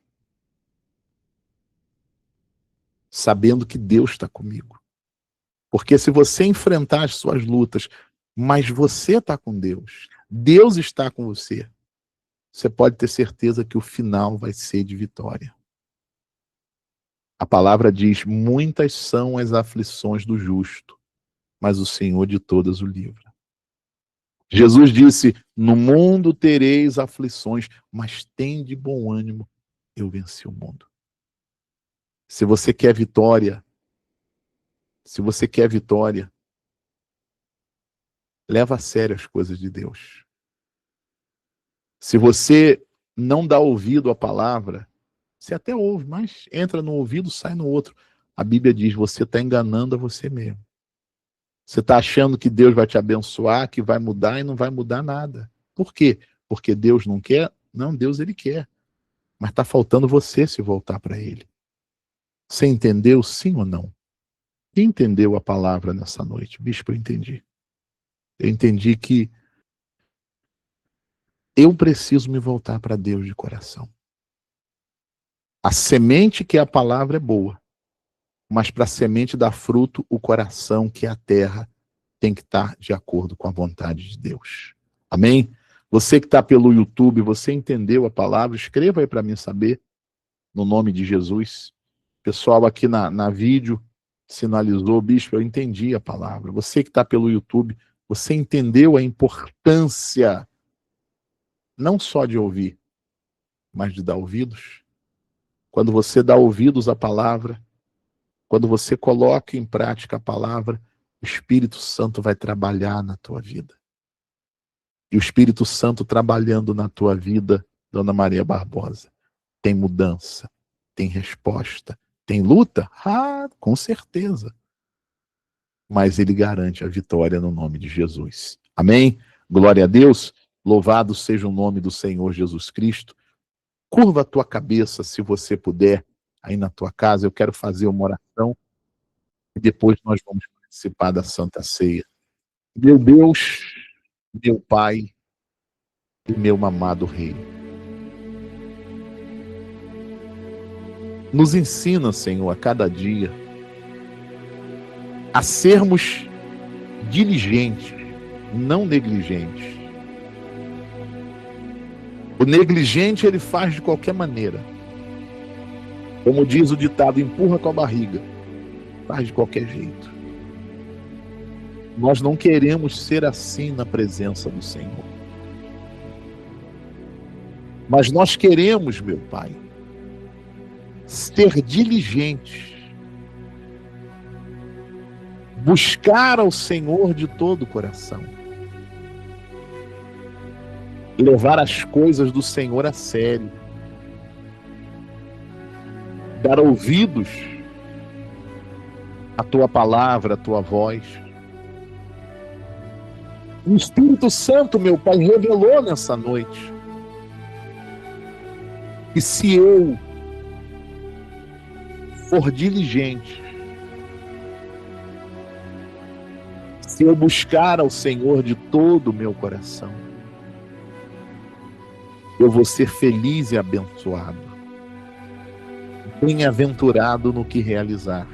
Sabendo que Deus está comigo. Porque se você enfrentar as suas lutas, mas você está com Deus, Deus está com você, você pode ter certeza que o final vai ser de vitória. A palavra diz: muitas são as aflições do justo, mas o Senhor de todas o livra. Jesus disse: no mundo tereis aflições, mas tende bom ânimo, eu venci o mundo. Se você quer vitória, leva a sério as coisas de Deus. Se você não dá ouvido à palavra, você até ouve, mas entra no ouvido, sai no outro. A Bíblia diz: você está enganando a você mesmo. Você está achando que Deus vai te abençoar, que vai mudar, e não vai mudar nada. Por quê? Porque Deus não quer? Não, Deus ele quer. Mas está faltando você se voltar para ele. Você entendeu, sim ou não? Quem entendeu a palavra nessa noite? Bispo, eu entendi. Eu entendi que eu preciso me voltar para Deus de coração. A semente que é a palavra é boa, mas para a semente dar fruto, o coração, que é a terra, tem que estar de acordo com a vontade de Deus. Amém? Você que está pelo YouTube, você entendeu a palavra? Escreva aí para mim saber, no nome de Jesus. Pessoal aqui na vídeo sinalizou: bispo, eu entendi a palavra. Você que está pelo YouTube, você entendeu a importância não só de ouvir, mas de dar ouvidos? Quando você dá ouvidos à palavra, quando você coloca em prática a palavra, o Espírito Santo vai trabalhar na tua vida. E o Espírito Santo trabalhando na tua vida, Dona Maria Barbosa, tem mudança, tem resposta, tem luta? Ah, com certeza. Mas ele garante a vitória no nome de Jesus. Amém? Glória a Deus. Louvado seja o nome do Senhor Jesus Cristo. Curva a tua cabeça, se você puder, aí na tua casa. Eu quero fazer uma oração e depois nós vamos participar da Santa Ceia. Meu Deus, meu Pai e meu amado Rei, nos ensina, Senhor, a cada dia a sermos diligentes, não negligentes. O negligente ele faz de qualquer maneira. Como diz o ditado, empurra com a barriga. Faz de qualquer jeito. Nós não queremos ser assim na presença do Senhor. Mas nós queremos, meu Pai, ser diligentes. Buscar ao Senhor de todo o coração. Levar as coisas do Senhor a sério. Dar ouvidos à tua palavra, à tua voz. O Espírito Santo, meu Pai, revelou nessa noite que se eu for diligente, se eu buscar ao Senhor de todo o meu coração, eu vou ser feliz e abençoado, bem-aventurado no que realizar.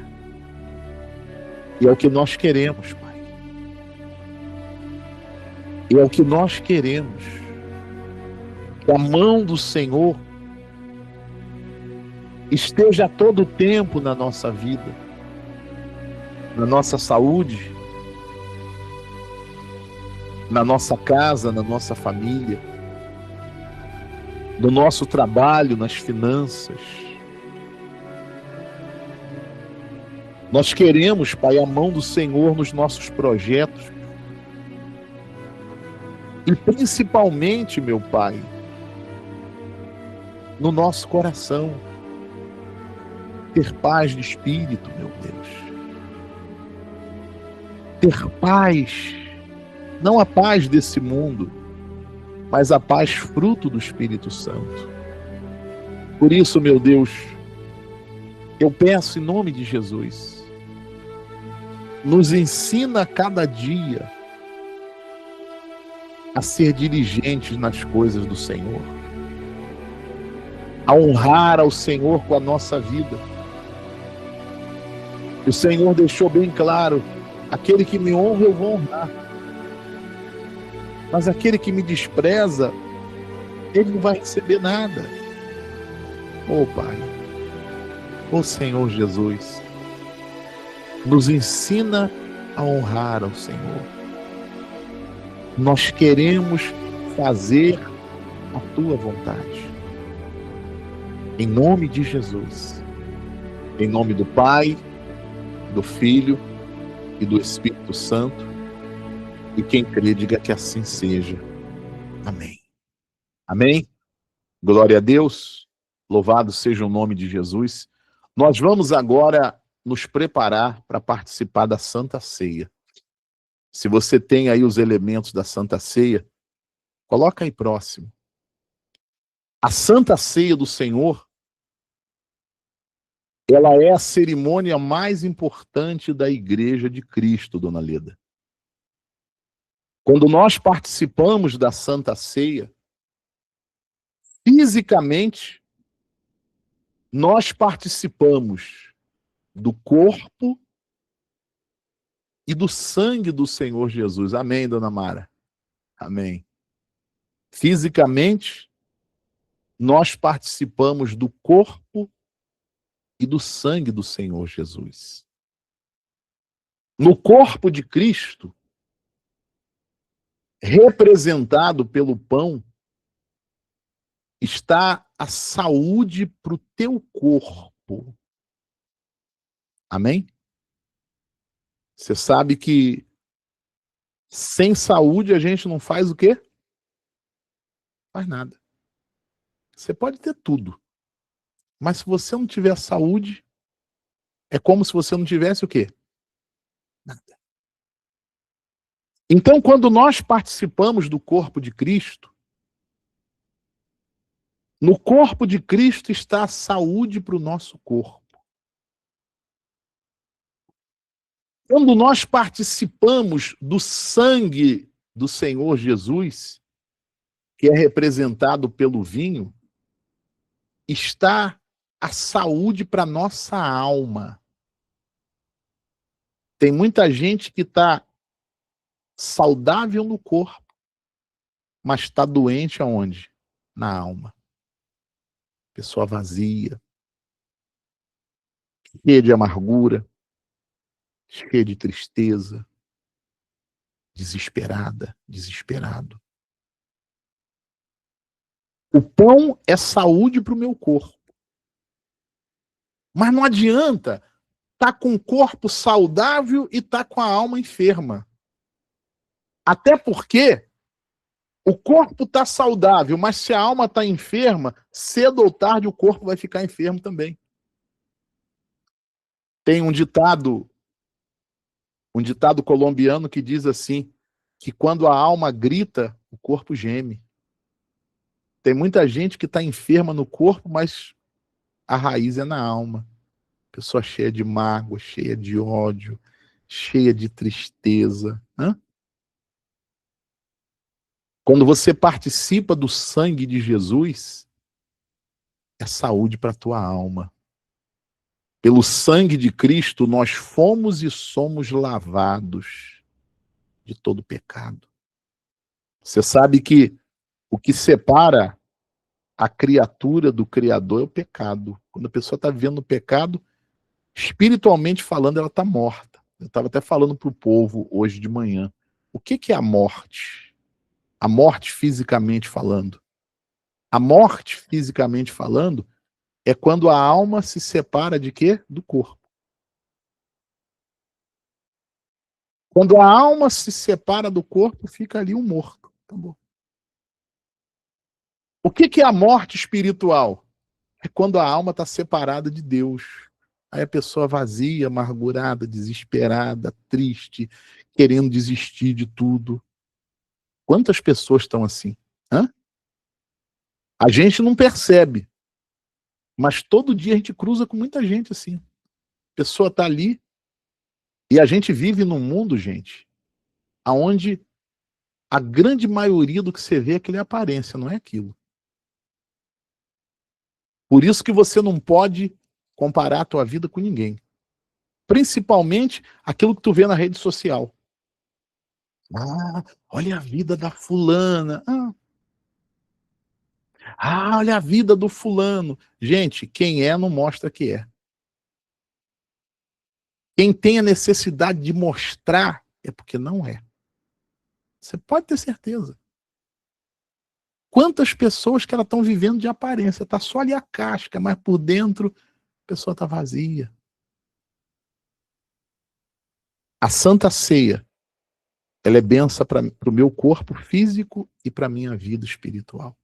E é o que nós queremos, Pai. E é o que nós queremos. Que a mão do Senhor esteja a todo tempo na nossa vida, na nossa saúde, na nossa casa, na nossa família, no nosso trabalho, nas finanças. Nós queremos, Pai, a mão do Senhor nos nossos projetos. E principalmente, meu Pai, no nosso coração. Ter paz de espírito, meu Deus. Ter paz, não a paz desse mundo, mas a paz fruto do Espírito Santo. Por isso, meu Deus, eu peço em nome de Jesus, nos ensina a cada dia a ser diligentes nas coisas do Senhor, a honrar ao Senhor com a nossa vida. O Senhor deixou bem claro, aquele que me honra eu vou honrar, mas aquele que me despreza, ele não vai receber nada. Oh Pai, oh Senhor Jesus, nos ensina a honrar ao Senhor. Nós queremos fazer a Tua vontade. Em nome de Jesus. Em nome do Pai, do Filho e do Espírito Santo. E quem crê, diga que assim seja. Amém. Amém. Glória a Deus. Louvado seja o nome de Jesus. Nós vamos agora nos preparar para participar da Santa Ceia. Se você tem aí os elementos da Santa Ceia, coloca aí próximo. A Santa Ceia do Senhor, ela é a cerimônia mais importante da Igreja de Cristo, dona Leda. Quando nós participamos da Santa Ceia, fisicamente, nós participamos do corpo e do sangue do Senhor Jesus. Amém, dona Mara? Amém. Fisicamente, nós participamos do corpo e do sangue do Senhor Jesus. No corpo de Cristo, representado pelo pão, está a saúde para o teu corpo. Amém? Você sabe que sem saúde a gente não faz o quê? Faz nada. Você pode ter tudo, mas se você não tiver saúde, é como se você não tivesse o quê? Nada. Então, quando nós participamos do corpo de Cristo, no corpo de Cristo está a saúde para o nosso corpo. Quando nós participamos do sangue do Senhor Jesus, que é representado pelo vinho, está a saúde para a nossa alma. Tem muita gente que está saudável no corpo, mas está doente aonde? na alma. Pessoa vazia, cheia de amargura, cheia de tristeza, desesperada, desesperado. O pão é saúde para o meu corpo. Mas não adianta estar com o corpo saudável e estar com a alma enferma. Até porque o corpo está saudável, mas se a alma está enferma, cedo ou tarde o corpo vai ficar enfermo também. Tem um ditado colombiano que diz assim, que quando a alma grita, o corpo geme. Tem muita gente que está enferma no corpo, mas a raiz é na alma. Pessoa cheia de mágoa, cheia de ódio, cheia de tristeza. Quando você participa do sangue de Jesus, é saúde para a tua alma. Pelo sangue de Cristo, nós fomos e somos lavados de todo pecado. Você sabe que o que separa a criatura do Criador é o pecado. Quando a pessoa está vivendo o pecado, espiritualmente falando, ela está morta. Eu estava até falando para o povo hoje de manhã. O que é a morte? A morte fisicamente falando. A morte fisicamente falando é quando a alma se separa de quê? Do corpo. Quando a alma se separa do corpo, fica ali um morto. Acabou. O que é a morte espiritual? É quando a alma está separada de Deus. Aí a pessoa vazia, amargurada, desesperada, triste, querendo desistir de tudo. Quantas pessoas estão assim? A gente não percebe, mas todo dia a gente cruza com muita gente assim. A pessoa está ali e a gente vive num mundo, gente, onde a grande maioria do que você vê é aquela aparência, não é aquilo. Por isso que você não pode comparar a tua vida com ninguém. Principalmente aquilo que tu vê na rede social. Olha a vida da fulana. Olha a vida do fulano. Gente, quem é não mostra que é. Quem tem a necessidade de mostrar é porque não é. Você pode ter certeza. Quantas pessoas que elas estão vivendo de aparência, tá só ali a casca, mas por dentro a pessoa tá vazia. A Santa Ceia, ela é benção para o meu corpo físico e para a minha vida espiritual.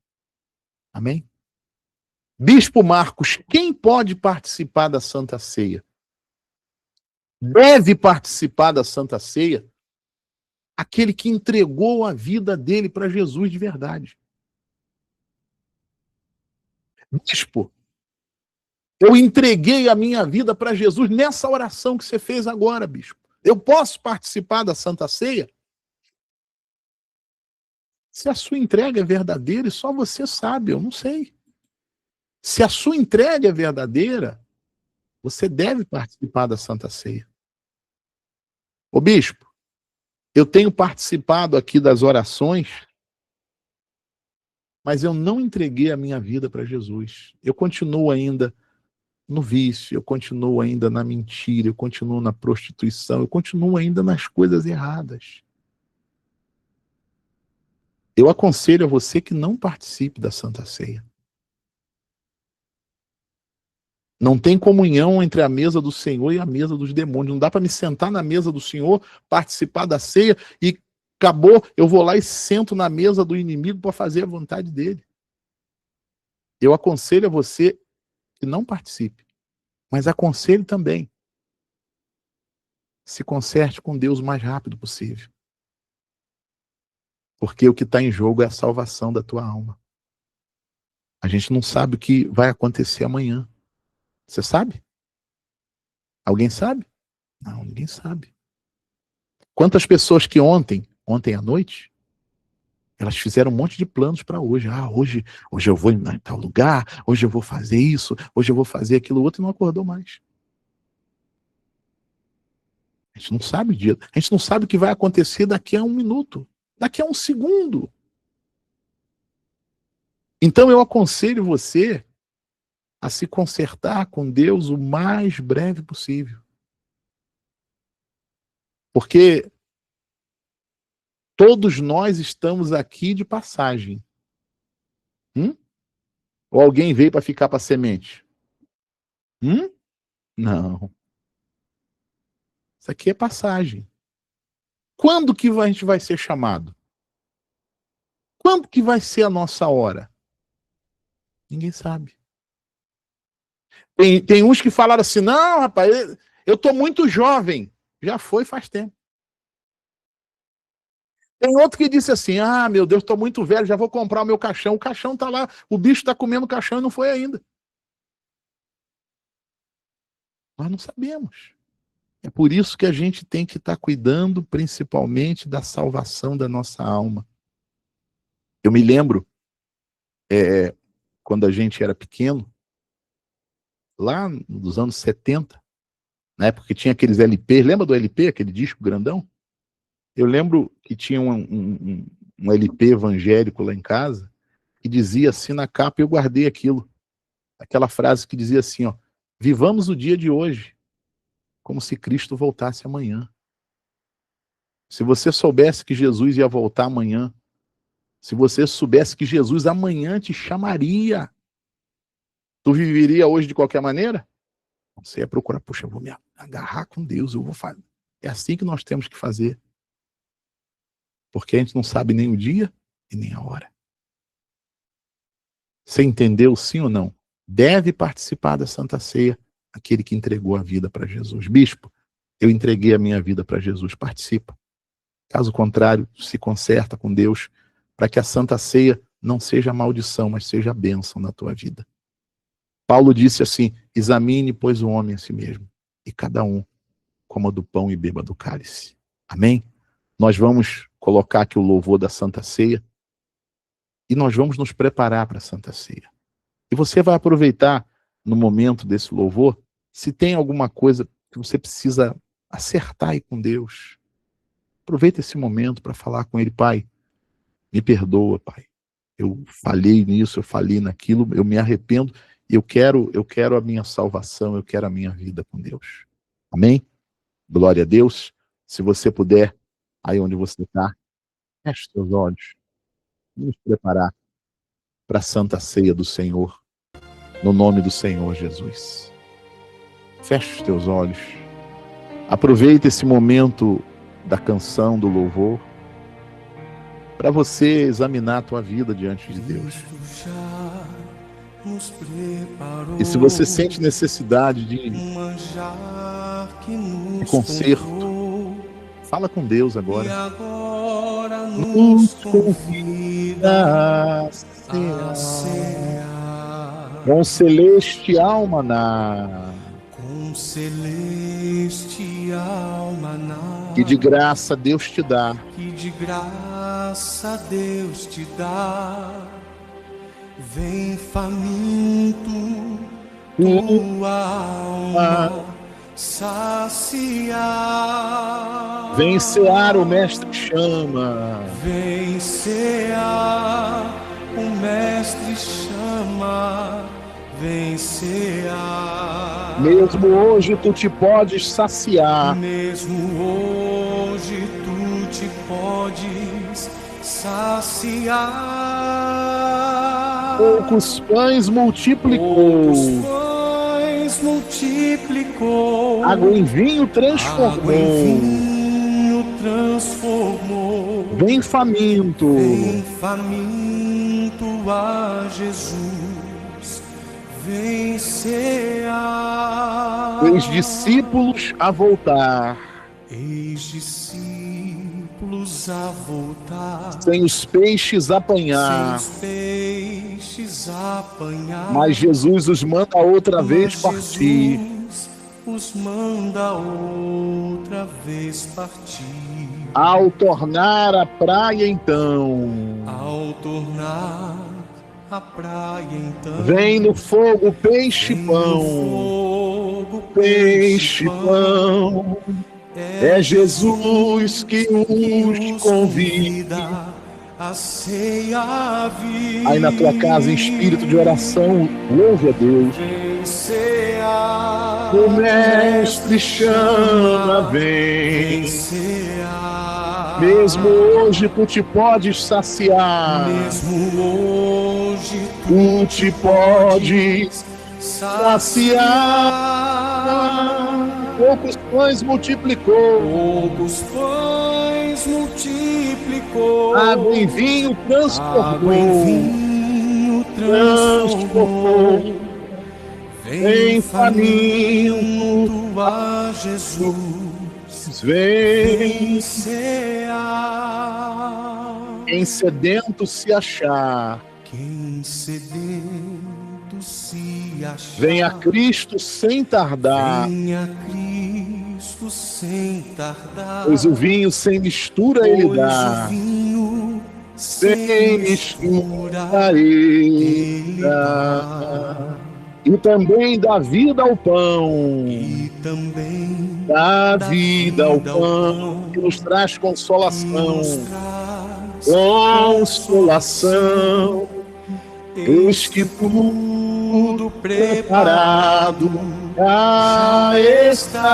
Amém? Bispo Marcos, quem pode participar da Santa Ceia? Deve participar da Santa Ceia aquele que entregou a vida dele para Jesus de verdade. Bispo, eu entreguei a minha vida para Jesus nessa oração que você fez agora, bispo. Eu posso participar da Santa Ceia? Se a sua entrega é verdadeira, e só você sabe, eu não sei. Se a sua entrega é verdadeira, você deve participar da Santa Ceia. Ô bispo, eu tenho participado aqui das orações, mas eu não entreguei a minha vida para Jesus. Eu continuo ainda no vício, eu continuo ainda na mentira, eu continuo na prostituição, eu continuo ainda nas coisas erradas. Eu aconselho a você que não participe da Santa Ceia. Não tem comunhão entre a mesa do Senhor e a mesa dos demônios. Não dá para me sentar na mesa do Senhor, participar da ceia e acabou, eu vou lá e sento na mesa do inimigo para fazer a vontade dele. Eu aconselho a você que não participe, mas aconselho também, se conserte com Deus o mais rápido possível. Porque o que está em jogo é a salvação da tua alma. A gente não sabe o que vai acontecer amanhã. Você sabe? Alguém sabe? Não, ninguém sabe. Quantas pessoas que ontem à noite, elas fizeram um monte de planos para hoje. Hoje eu vou em tal lugar, hoje eu vou fazer isso, hoje eu vou fazer aquilo outro, e não acordou mais. A gente não sabe o dia. A gente não sabe o que vai acontecer daqui a 1 minuto, daqui a 1 segundo. Então eu aconselho você a se consertar com Deus o mais breve possível. Porque todos nós estamos aqui de passagem. Ou alguém veio para ficar para semente? Não. Isso aqui é passagem. Quando que a gente vai ser chamado? Quando que vai ser a nossa hora? Ninguém sabe. Tem uns que falaram assim, não, rapaz, eu tô muito jovem. Já foi faz tempo. Tem outro que disse assim, meu Deus, tô muito velho, já vou comprar o meu caixão. O caixão tá lá, o bicho tá comendo o caixão e não foi ainda. Nós não sabemos. É por isso que a gente tem que estar cuidando principalmente da salvação da nossa alma. Eu me lembro, quando a gente era pequeno, lá nos anos 70, na época que tinha aqueles LP, lembra do LP, aquele disco grandão? Eu lembro que tinha um LP evangélico lá em casa, que dizia assim na capa, e eu guardei aquilo, aquela frase que dizia assim, ó, vivamos o dia de hoje, como se Cristo voltasse amanhã. Se você soubesse que Jesus ia voltar amanhã, se você soubesse que Jesus amanhã te chamaria, tu viveria hoje de qualquer maneira? Você ia procurar, puxa, eu vou me agarrar com Deus, eu vou fazer. É assim que nós temos que fazer. Porque a gente não sabe nem o dia e nem a hora. Você entendeu, sim ou não? Deve participar da Santa Ceia aquele que entregou a vida para Jesus. Bispo, eu entreguei a minha vida para Jesus, participa. Caso contrário, se conserta com Deus, para que a Santa Ceia não seja maldição, mas seja bênção na tua vida. Paulo disse assim, examine, pois, o homem a si mesmo, e cada um coma do pão e beba do cálice. Amém? Nós vamos colocar aqui o louvor da Santa Ceia, e nós vamos nos preparar para a Santa Ceia. E você vai aproveitar, no momento desse louvor, se tem alguma coisa que você precisa acertar aí com Deus. Aproveita esse momento para falar com Ele, Pai, me perdoa, Pai. Eu falhei nisso, eu falhei naquilo, eu me arrependo, e eu quero a minha salvação, eu quero a minha vida com Deus. Amém? Glória a Deus. Se você puder, aí onde você está, feche seus olhos. Vamos preparar para a Santa Ceia do Senhor, no nome do Senhor Jesus. Feche os teus olhos. Aproveita esse momento da canção, do louvor, para você examinar a tua vida diante de Deus. E se você sente necessidade de conserto, fala com Deus agora. Nos convida a cear com celestial maná, que de graça Deus te dá, vem faminto tua alma saciar. Vem cear, o Mestre chama. Vem cear, o Mestre chama. Vem cear. Mesmo hoje tu te podes saciar. Mesmo hoje tu te podes saciar. Poucos pães multiplicou. Poucos pães multiplicou. Água em vinho transformou. Água em vinho transformou. Vem faminto. Vem faminto a Jesus. Vem cear. Eis discípulos a voltar. Eis discípulos a voltar. Sem os peixes apanhar. Sem os peixes apanhar. Mas Jesus os manda outra vez partir. Jesus os manda outra vez partir. Ao tornar a praia então. Ao tornar a praia então. Vem no fogo peixe Vem pão. no fogo, Peixe pão. É Jesus que os convida a ceia viva. Aí na tua casa, em espírito de oração, louve a Deus. Vem cear, O Mestre chama, vem. vem cear. Mesmo hoje tu te podes saciar. Mesmo hoje Tu te podes saciar. Poucos pães multiplicou. Poucos pães multiplicou. Água em vinho Água transformou. em vinho transformou. Vem faminto a Jesus. Vem Vem cear. quem sedento se achar. Quem sedento se achar. Vem a Cristo sem tardar. Venha Cristo sem tardar. Pois o vinho sem mistura ele Pois dá. o vinho Sem mistura ele dá. E também dá vida ao pão. E também Dá vida ao pão que nos traz consolação. nos traz Consolação. Eis que tudo preparado já está.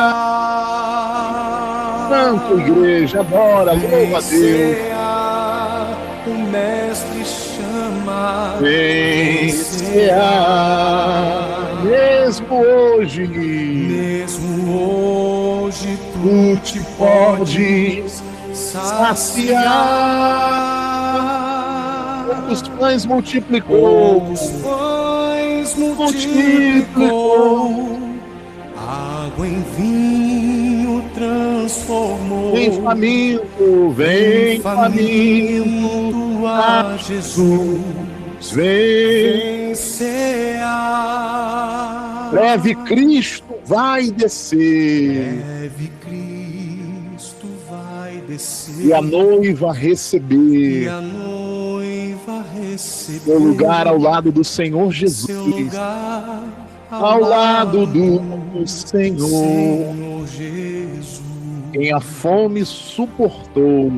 Santo igreja, adora, louva a Deus. O Mestre chama. Vem cear, mesmo hoje. Mesmo hoje Tu te podes saciar. Poucos pães multiplicou. Poucos pães multiplicou. Água em vinho transformou. Vem faminto, vem faminto a Jesus. Vem. Vem cear. Breve Cristo vai descer. Breve Cristo vai descer. E a noiva E receber a noiva receber seu lugar ao lado do Senhor seu Jesus. lugar Ao lado do Senhor. Senhor Jesus. Quem a fome suportou.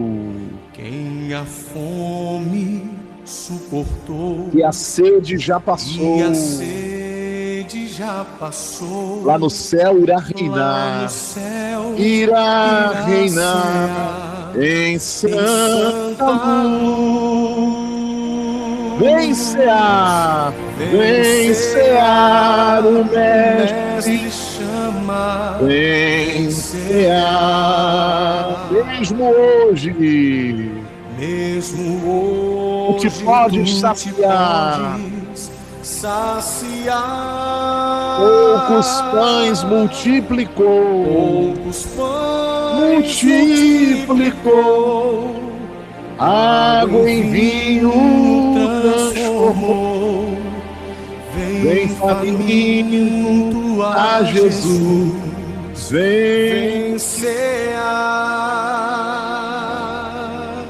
Quem a fome suportou. E a sede já passou. E a sede já passou. Lá no céu irá Lá reinar. no céu Irá irá reinar cear em em santa luz. Vem cear, vem cear, o Mestre chama. vem cear. Mesmo hoje, Mesmo hoje, tu te podes saciar. Saciar. Poucos pães multiplicou. Poucos pães Multiplicou. Água em vinho transformou. Vem faminto a Jesus. Vem cear.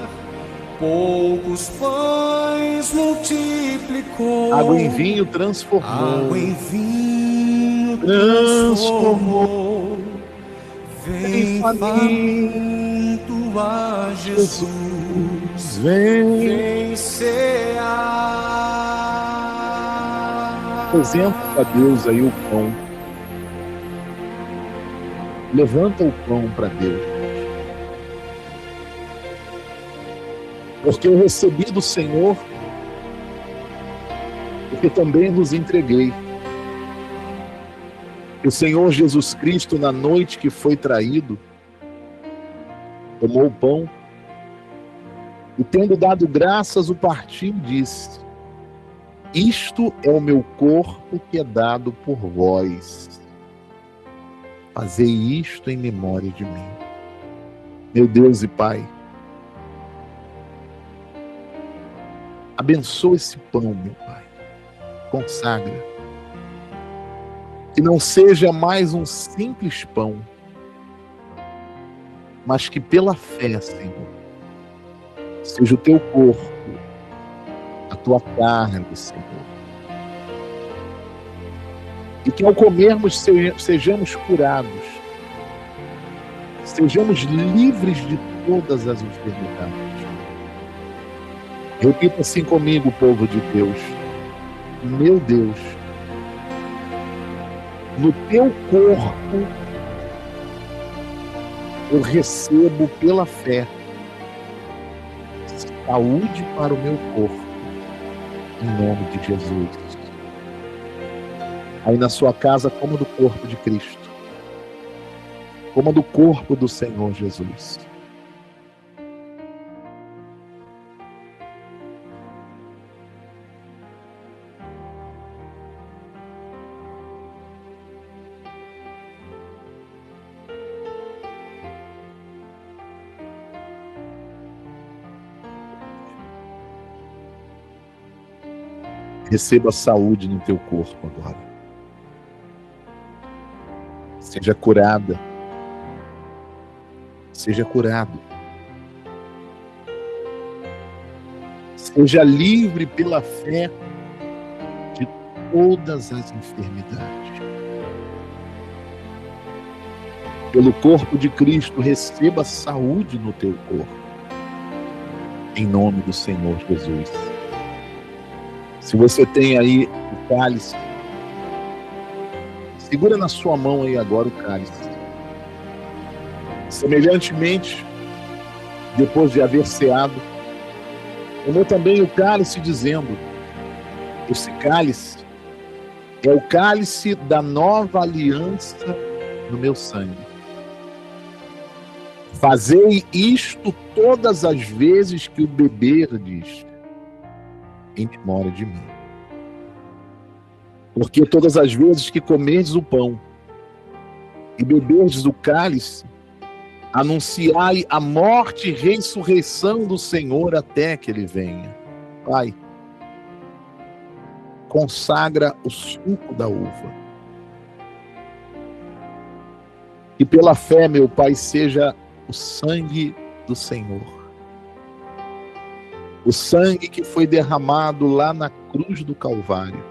Poucos pães multiplicou. água em vinho transformou. Água em vinho transformou. Vem faminto a Jesus. Vem. Vem cear. Apresenta a Deus aí o pão. Levanta o pão para Deus. Porque eu recebi do Senhor, porque também vos entreguei. O Senhor Jesus Cristo, na noite que foi traído, tomou o pão e, tendo dado graças, o partiu e disse: isto é o meu corpo que é dado por vós. Fazei isto em memória de mim. Meu Deus e Pai, abençoa esse pão, meu Pai. Consagra. Que não seja mais um simples pão, mas que pela fé, Senhor, seja o teu corpo, a tua carne, Senhor. E que ao comermos sejamos curados, sejamos livres de todas as enfermidades. Repita assim comigo, povo de Deus. Meu Deus, no teu corpo eu recebo pela fé saúde para o meu corpo, em nome de Jesus. Aí na sua casa, coma do corpo de Cristo, coma do corpo do Senhor Jesus. Receba saúde no teu corpo agora. Seja curada. Seja curado. Seja livre pela fé de todas as enfermidades. Pelo corpo de Cristo, receba saúde no teu corpo. Em nome do Senhor Jesus. Se você tem aí o cálice, segura na sua mão aí agora o cálice. Semelhantemente, depois de haver ceado, tomou também o cálice, dizendo: esse cálice é o cálice da nova aliança no meu sangue. Fazei isto todas as vezes que o beberdes, em memória de mim. Porque todas as vezes que comerdes o pão e beberdes o cálice, anunciai a morte e ressurreição do Senhor até que Ele venha. Pai, consagra o suco da uva. E pela fé, meu Pai, seja o sangue do Senhor. O sangue que foi derramado lá na cruz do Calvário.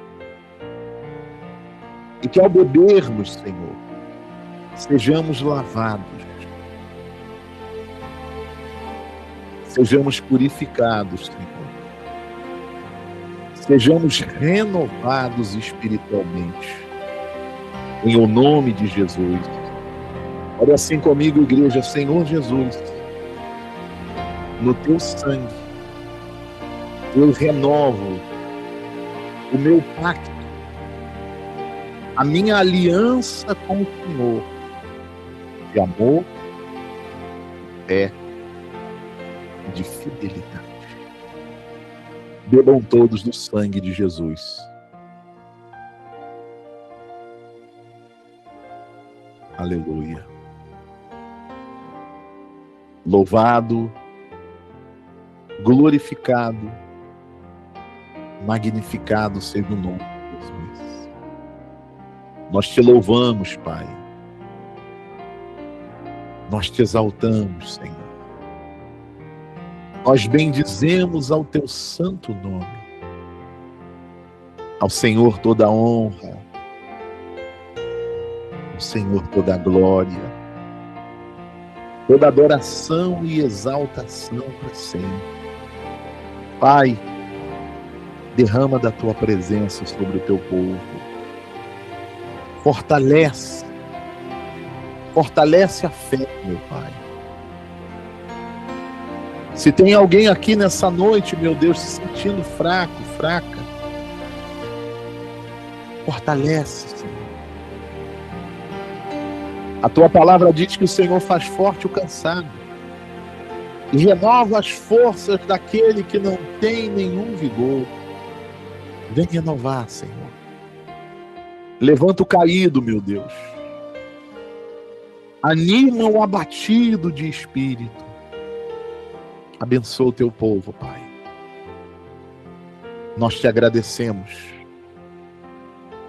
E que ao bebermos, Senhor, sejamos lavados. Sejamos purificados, Senhor. Sejamos renovados espiritualmente. Em o nome de Jesus. Olha assim comigo, igreja. Senhor Jesus, no teu sangue, eu renovo o meu pacto, a minha aliança com o Senhor, de amor, de fé e de fidelidade. Bebam todos do sangue de Jesus. Aleluia. Louvado, glorificado, magnificado seja o nome de Jesus. Nós te louvamos, Pai. Nós te exaltamos, Senhor. Nós bendizemos ao teu santo nome. Ao Senhor toda a honra, ao Senhor toda a glória, toda adoração e exaltação para sempre. Pai, derrama da tua presença sobre o teu povo. Fortalece a fé, meu Pai. Se tem alguém aqui nessa noite, meu Deus, se sentindo fraco, fraca, fortalece, Senhor. A tua palavra diz que o Senhor faz forte o cansado e renova as forças daquele que não tem nenhum vigor. Vem renovar, Senhor. Levanta o caído, meu Deus. Anima o abatido de espírito. Abençoa o teu povo, Pai. Nós te agradecemos.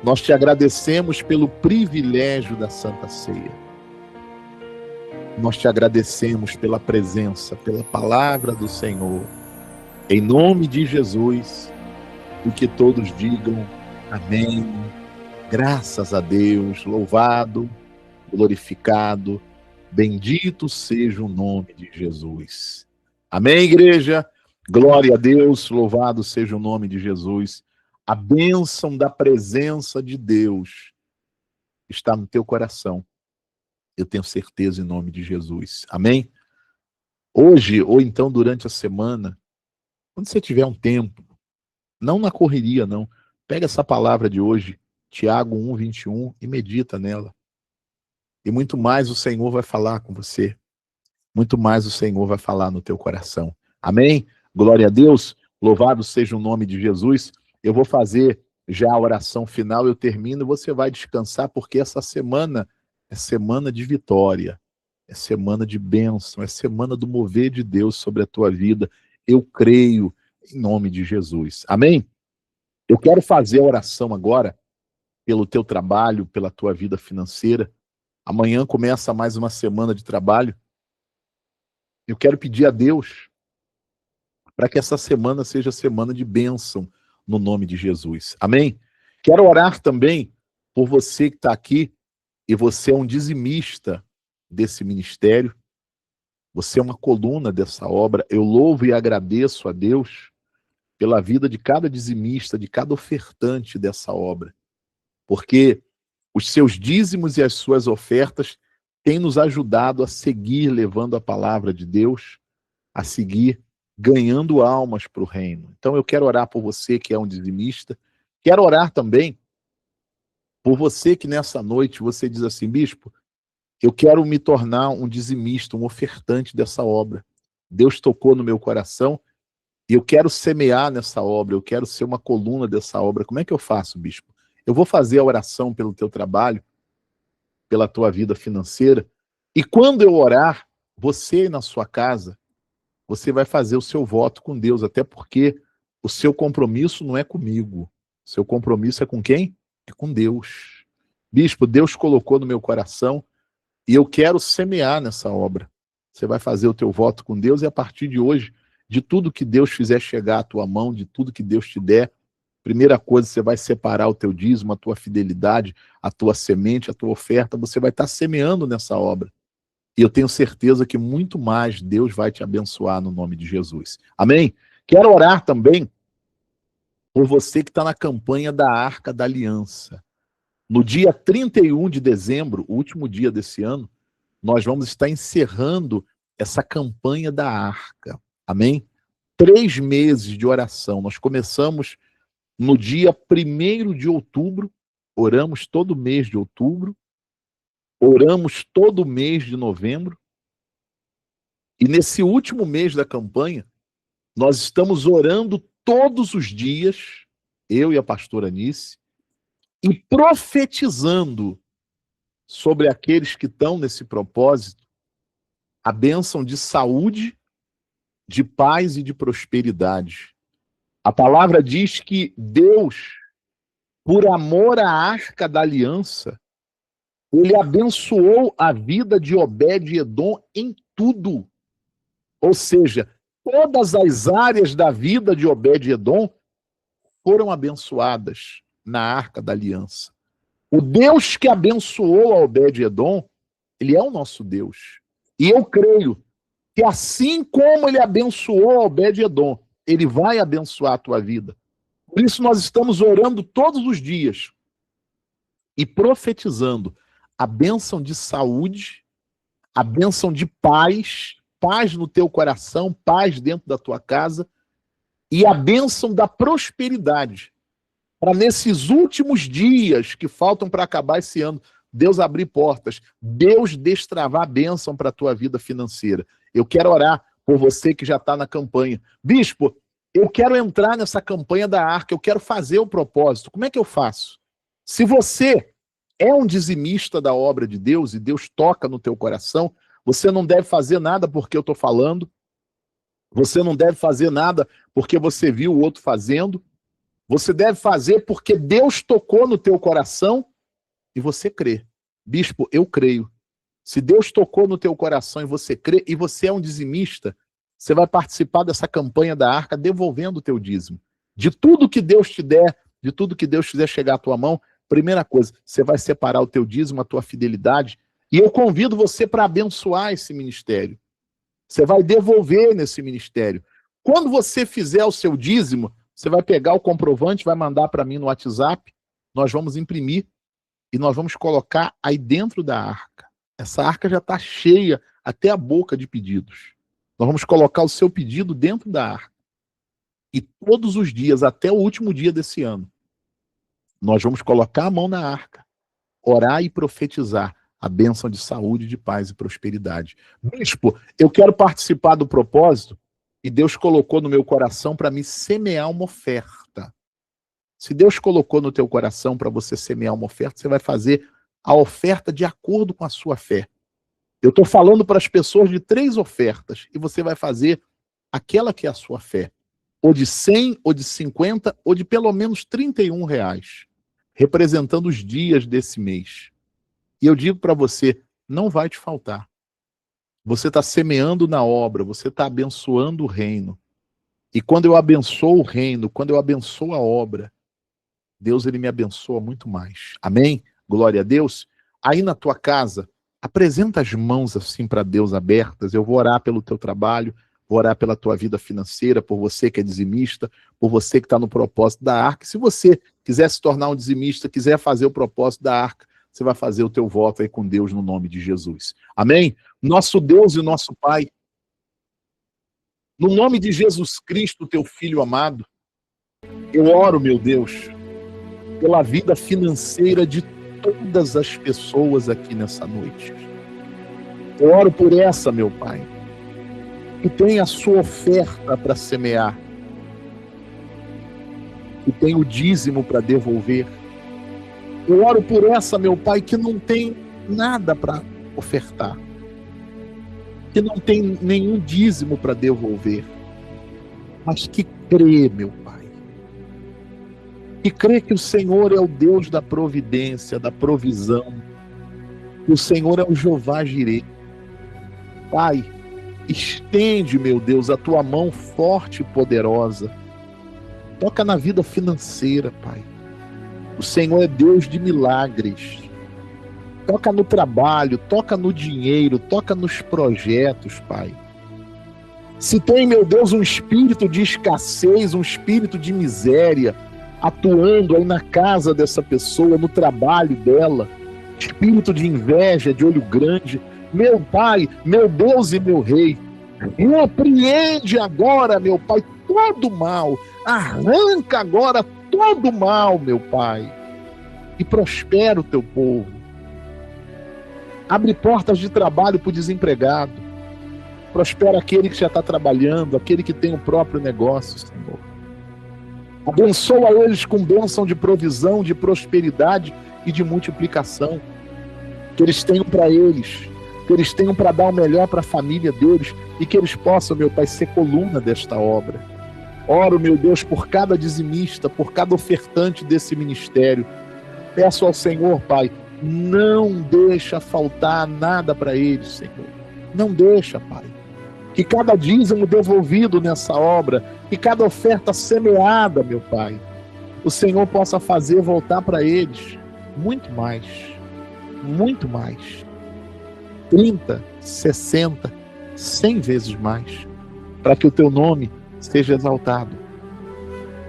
Nós te agradecemos pelo privilégio da Santa Ceia. Nós te agradecemos pela presença, pela palavra do Senhor. Em nome de Jesus, e que todos digam amém. Graças a Deus, louvado, glorificado, bendito seja o nome de Jesus. Amém, igreja? Glória a Deus, louvado seja o nome de Jesus. A bênção da presença de Deus está no teu coração. Eu tenho certeza em nome de Jesus. Amém? Hoje, ou então durante a semana, quando você tiver um tempo, não na correria, não. Pega essa palavra de hoje, Tiago 1:21, e medita nela. E muito mais o Senhor vai falar com você. Muito mais o Senhor vai falar no teu coração. Amém? Glória a Deus. Louvado seja o nome de Jesus. Eu vou fazer já a oração final, eu termino, você vai descansar, porque essa semana é semana de vitória, é semana de bênção, é semana do mover de Deus sobre a tua vida. Eu creio em nome de Jesus. Amém? Eu quero fazer a oração agora pelo teu trabalho, pela tua vida financeira. Amanhã começa mais uma semana de trabalho. Eu quero pedir a Deus para que essa semana seja semana de bênção no nome de Jesus. Amém? Quero orar também por você que está aqui e você é um dizimista desse ministério. Você é uma coluna dessa obra. Eu louvo e agradeço a Deus pela vida de cada dizimista, de cada ofertante dessa obra. Porque os seus dízimos e as suas ofertas têm nos ajudado a seguir levando a palavra de Deus, a seguir ganhando almas para o reino. Então eu quero orar por você que é um dizimista. Quero orar também por você que nessa noite você diz assim: bispo, eu quero me tornar um dizimista, um ofertante dessa obra. Deus tocou no meu coração e eu quero semear nessa obra, eu quero ser uma coluna dessa obra. Como é que eu faço, bispo? Eu vou fazer a oração pelo teu trabalho, pela tua vida financeira, e quando eu orar, você na sua casa, você vai fazer o seu voto com Deus, até porque o seu compromisso não é comigo. O seu compromisso é com quem? É com Deus. Bispo, Deus colocou no meu coração e eu quero semear nessa obra. Você vai fazer o teu voto com Deus e a partir de hoje, de tudo que Deus fizer chegar à tua mão, de tudo que Deus te der, primeira coisa, você vai separar o teu dízimo, a tua fidelidade, a tua semente, a tua oferta, você vai estar semeando nessa obra. E eu tenho certeza que muito mais Deus vai te abençoar no nome de Jesus. Amém? Quero orar também por você que está na campanha da Arca da Aliança. No dia 31 de dezembro, o último dia desse ano, nós vamos estar encerrando essa campanha da Arca. Amém? 3 meses de oração. Nós começamos no dia 1º de outubro, oramos todo mês de outubro, oramos todo mês de novembro, e nesse último mês da campanha, nós estamos orando todos os dias, eu e a pastora Anice, e profetizando sobre aqueles que estão nesse propósito, a bênção de saúde, de paz e de prosperidade. A palavra diz que Deus, por amor à Arca da Aliança, ele abençoou a vida de Obed-Edom em tudo. Ou seja, todas as áreas da vida de Obed-Edom foram abençoadas na Arca da Aliança. O Deus que abençoou a Obed-Edom, ele é o nosso Deus. E eu creio que assim como ele abençoou a Obed-Edom, ele vai abençoar a tua vida. Por isso nós estamos orando todos os dias e profetizando a bênção de saúde, a bênção de paz, paz no teu coração, paz dentro da tua casa, e a bênção da prosperidade. Para nesses últimos dias que faltam para acabar esse ano, Deus abrir portas, Deus destravar a bênção para a tua vida financeira. Eu quero orar por você que já está na campanha. Bispo, eu quero entrar nessa campanha da Arca, eu quero fazer o propósito. Como é que eu faço? Se você é um dizimista da obra de Deus e Deus toca no teu coração, você não deve fazer nada porque eu estou falando, você não deve fazer nada porque você viu o outro fazendo, você deve fazer porque Deus tocou no teu coração e você crê. Bispo, eu creio. Se Deus tocou no teu coração e você crê, e você é um dizimista, você vai participar dessa campanha da Arca devolvendo o teu dízimo. De tudo que Deus te der, de tudo que Deus fizer chegar à tua mão, primeira coisa, você vai separar o teu dízimo, a tua fidelidade, e eu convido você para abençoar esse ministério. Você vai devolver nesse ministério. Quando você fizer o seu dízimo, você vai pegar o comprovante, vai mandar para mim no WhatsApp, nós vamos imprimir e nós vamos colocar aí dentro da arca. Essa arca já está cheia até a boca de pedidos. Nós vamos colocar o seu pedido dentro da arca. E todos os dias, até o último dia desse ano, nós vamos colocar a mão na arca, orar e profetizar a bênção de saúde, de paz e prosperidade. Bispo, eu quero participar do propósito e Deus colocou no meu coração para me semear uma oferta. Se Deus colocou no teu coração para você semear uma oferta, você vai fazer a oferta de acordo com a sua fé. Eu estou falando para as pessoas de 3 ofertas e você vai fazer aquela que é a sua fé. Ou de 100, ou de 50, ou de pelo menos R$ 31, representando os dias desse mês. E eu digo para você, não vai te faltar. Você está semeando na obra, você está abençoando o reino. E quando eu abençoo o reino, quando eu abençoo a obra, Deus ele me abençoa muito mais. Amém? Glória a Deus. Aí na tua casa, apresenta as mãos assim para Deus abertas. Eu vou orar pelo teu trabalho, vou orar pela tua vida financeira, por você que é dizimista, por você que está no propósito da arca. Se você quiser se tornar um dizimista, quiser fazer o propósito da arca, você vai fazer o teu voto aí com Deus no nome de Jesus. Amém? Nosso Deus e nosso Pai, no nome de Jesus Cristo, teu Filho amado, eu oro, meu Deus, pela vida financeira de todas as pessoas aqui nessa noite. Eu oro por essa, meu Pai, que tem a sua oferta para semear, que tem o dízimo para devolver. Eu oro por essa, meu Pai, que não tem nada para ofertar, que não tem nenhum dízimo para devolver, mas que crê, meu Pai, que crê que o Senhor é o Deus da providência, da provisão, que o Senhor é o Jeová Jireh. Pai, estende, meu Deus, a tua mão forte e poderosa. Toca na vida financeira, Pai. O Senhor é Deus de milagres. Toca no trabalho, toca no dinheiro, toca nos projetos, Pai. Se tem, meu Deus, um espírito de escassez, um espírito de miséria, atuando aí na casa dessa pessoa, no trabalho dela, espírito de inveja, de olho grande, meu Pai, meu Deus e meu Rei, repreende agora, meu Pai, todo mal, arranca agora todo mal, meu Pai, e prospera o teu povo. Abre portas de trabalho para o desempregado, prospera aquele que já está trabalhando, aquele que tem o próprio negócio, Senhor. Abençoa eles com bênção de provisão, de prosperidade e de multiplicação, que eles tenham para eles, que eles tenham para dar o melhor para a família deles e que eles possam, meu Pai, ser coluna desta obra. Oro, meu Deus, por cada dizimista, por cada ofertante desse ministério. Peço ao Senhor, Pai, não deixa faltar nada para eles, Senhor. Não deixa, Pai. Que cada dízimo devolvido nessa obra, que cada oferta semeada, meu Pai, o Senhor possa fazer voltar para eles muito mais, 30, 60, 100 vezes mais, para que o teu nome seja exaltado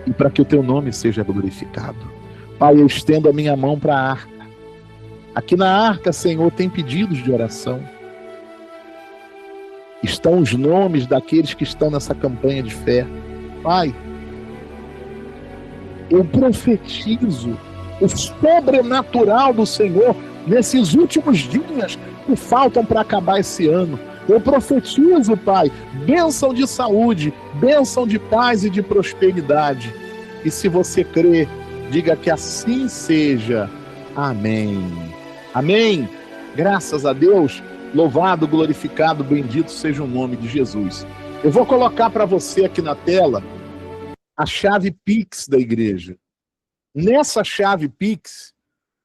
e para que o teu nome seja glorificado. Pai, eu estendo a minha mão para a arca. Aqui na arca, Senhor, tem pedidos de oração. Estão os nomes daqueles que estão nessa campanha de fé. Pai, eu profetizo o sobrenatural do Senhor nesses últimos dias que faltam para acabar esse ano. Eu profetizo, Pai, bênção de saúde, bênção de paz e de prosperidade. E se você crê, diga que assim seja. Amém. Amém. Graças a Deus. Louvado, glorificado, bendito seja o nome de Jesus. Eu vou colocar para você aqui na tela a chave Pix da igreja. Nessa chave Pix,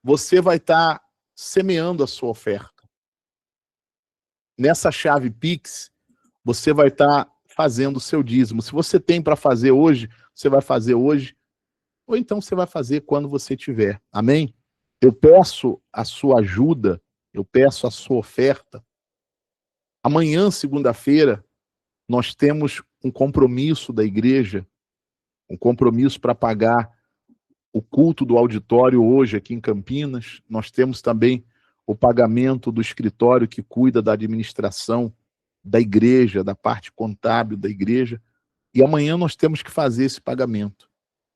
você vai estar semeando a sua oferta. Nessa chave Pix, você vai estar fazendo o seu dízimo. Se você tem para fazer hoje, você vai fazer hoje, ou então você vai fazer quando você tiver. Amém? Eu peço a sua ajuda, eu peço a sua oferta. Amanhã, segunda-feira, nós temos um compromisso da igreja, um compromisso para pagar o culto do auditório hoje aqui em Campinas. Nós temos também o pagamento do escritório que cuida da administração da igreja, da parte contábil da igreja. E amanhã nós temos que fazer esse pagamento.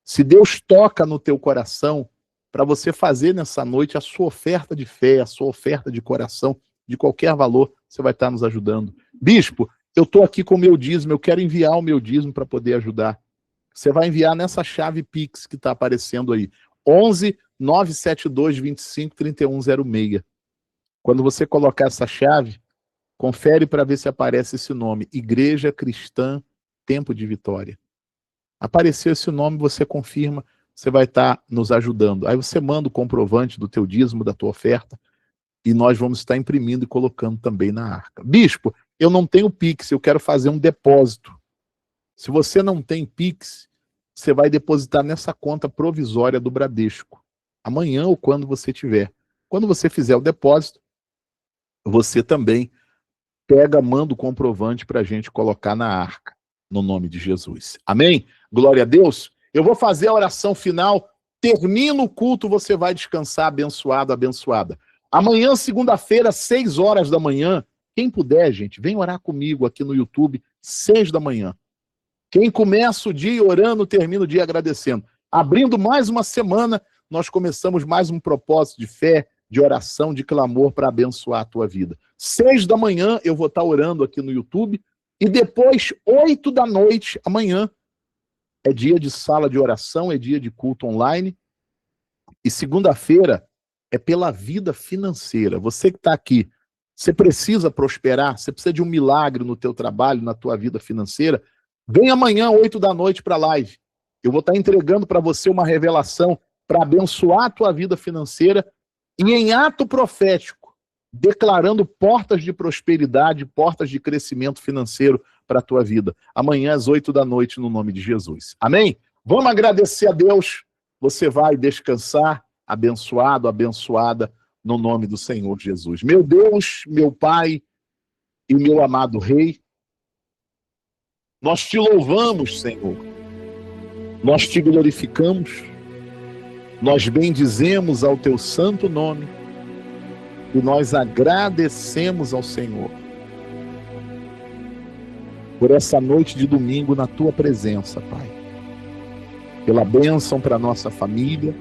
Se Deus toca no teu coração para você fazer nessa noite a sua oferta de fé, a sua oferta de coração, de qualquer valor, você vai estar nos ajudando. Bispo, eu estou aqui com o meu dízimo, eu quero enviar o meu dízimo para poder ajudar. Você vai enviar nessa chave Pix que está aparecendo aí. 11 972 25 3106. Quando você colocar essa chave, confere para ver se aparece esse nome. Igreja Cristã Tempo de Vitória. Apareceu esse nome, você confirma, você vai estar nos ajudando. Aí você manda o comprovante do teu dízimo, da tua oferta, e nós vamos estar imprimindo e colocando também na arca. Bispo, eu não tenho Pix, eu quero fazer um depósito. Se você não tem Pix, você vai depositar nessa conta provisória do Bradesco. Amanhã ou quando você tiver. Quando você fizer o depósito, você também manda o comprovante para a gente colocar na arca, no nome de Jesus. Amém? Glória a Deus. Eu vou fazer a oração final. Termina o culto, você vai descansar abençoado, abençoada. Amanhã, segunda-feira, 6 horas da manhã, quem puder, gente, vem orar comigo aqui no YouTube, 6 da manhã. Quem começa o dia orando, termina o dia agradecendo. Abrindo mais uma semana, nós começamos mais um propósito de fé, de oração, de clamor para abençoar a tua vida. 6 da manhã eu vou estar orando aqui no YouTube e depois, 8 da noite, amanhã, é dia de sala de oração, é dia de culto online. E segunda-feira é pela vida financeira. Você que está aqui, você precisa prosperar, você precisa de um milagre no teu trabalho, na tua vida financeira. Vem amanhã, 8 da noite, para a live. Eu vou estar entregando para você uma revelação para abençoar a tua vida financeira e em ato profético, declarando portas de prosperidade, portas de crescimento financeiro para a tua vida. Amanhã às 8 da noite, no nome de Jesus. Amém? Vamos agradecer a Deus. Você vai descansar, abençoado, abençoada, no nome do Senhor Jesus. Meu Deus, meu Pai e meu amado Rei, nós te louvamos, Senhor. Nós te glorificamos. Nós bendizemos ao teu santo nome. E nós agradecemos ao Senhor por essa noite de domingo na tua presença, Pai. Pela bênção para nossa família,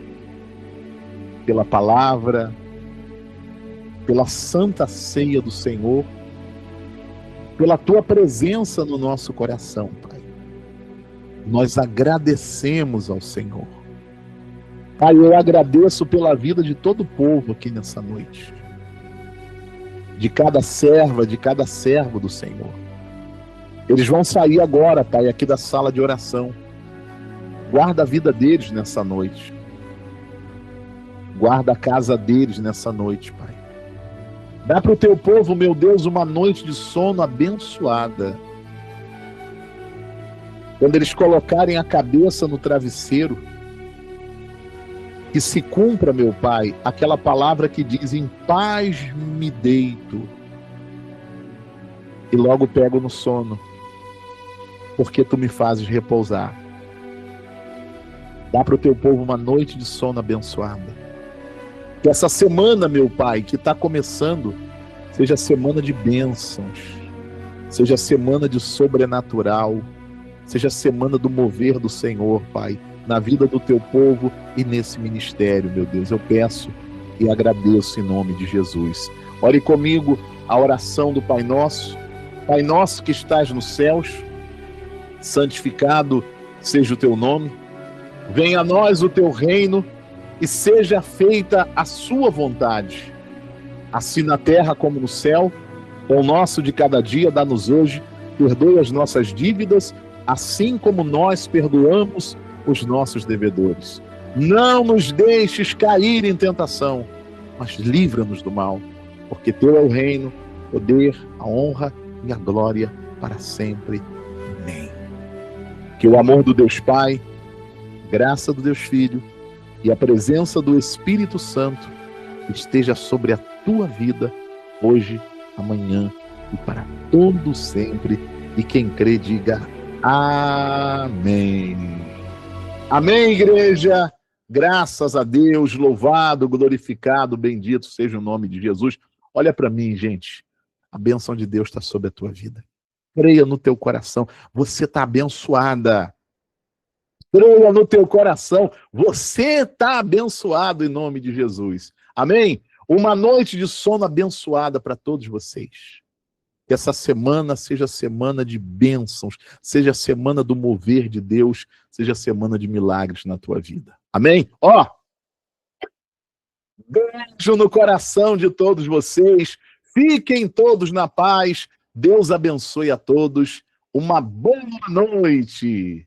pela palavra, pela santa ceia do Senhor, pela tua presença no nosso coração, Pai. Nós agradecemos ao Senhor. Pai, eu agradeço pela vida de todo o povo aqui nessa noite. De cada serva, de cada servo do Senhor. Eles vão sair agora, Pai, aqui da sala de oração. Guarda a vida deles nessa noite. Guarda a casa deles nessa noite, Pai. Dá para o teu povo, meu Deus, uma noite de sono abençoada. Quando eles colocarem a cabeça no travesseiro, que se cumpra, meu Pai, aquela palavra que diz: em paz me deito e logo pego no sono, porque tu me fazes repousar. Dá para o teu povo uma noite de sono abençoada. Que essa semana, meu Pai, que está começando, seja semana de bênçãos, seja semana de sobrenatural, seja semana do mover do Senhor, Pai, na vida do teu povo e nesse ministério, meu Deus. Eu peço e agradeço em nome de Jesus. Ore comigo a oração do Pai Nosso. Pai nosso que estás nos céus, santificado seja o teu nome. Venha a nós o teu reino e seja feita a sua vontade, assim na terra como no céu. O nosso de cada dia dá-nos hoje. Perdoe as nossas dívidas, assim como nós perdoamos os nossos devedores. Não nos deixes cair em tentação, mas livra-nos do mal, porque teu é o reino, o poder, a honra e a glória para sempre. Amém. Que o amor do Deus Pai, graça do Deus Filho e a presença do Espírito Santo esteja sobre a tua vida, hoje, amanhã e para todo sempre. E quem crê, diga amém. Amém, igreja. Graças a Deus, louvado, glorificado, bendito seja o nome de Jesus. Olha para mim, gente. A bênção de Deus está sobre a tua vida. Creia no teu coração. Você está abençoada. Creia no teu coração. Você está abençoado em nome de Jesus. Amém? Uma noite de sono abençoada para todos vocês. Que essa semana seja semana de bênçãos, seja semana do mover de Deus, seja semana de milagres na tua vida. Amém? Ó, beijo no coração de todos vocês. Fiquem todos na paz. Deus abençoe a todos. Uma boa noite.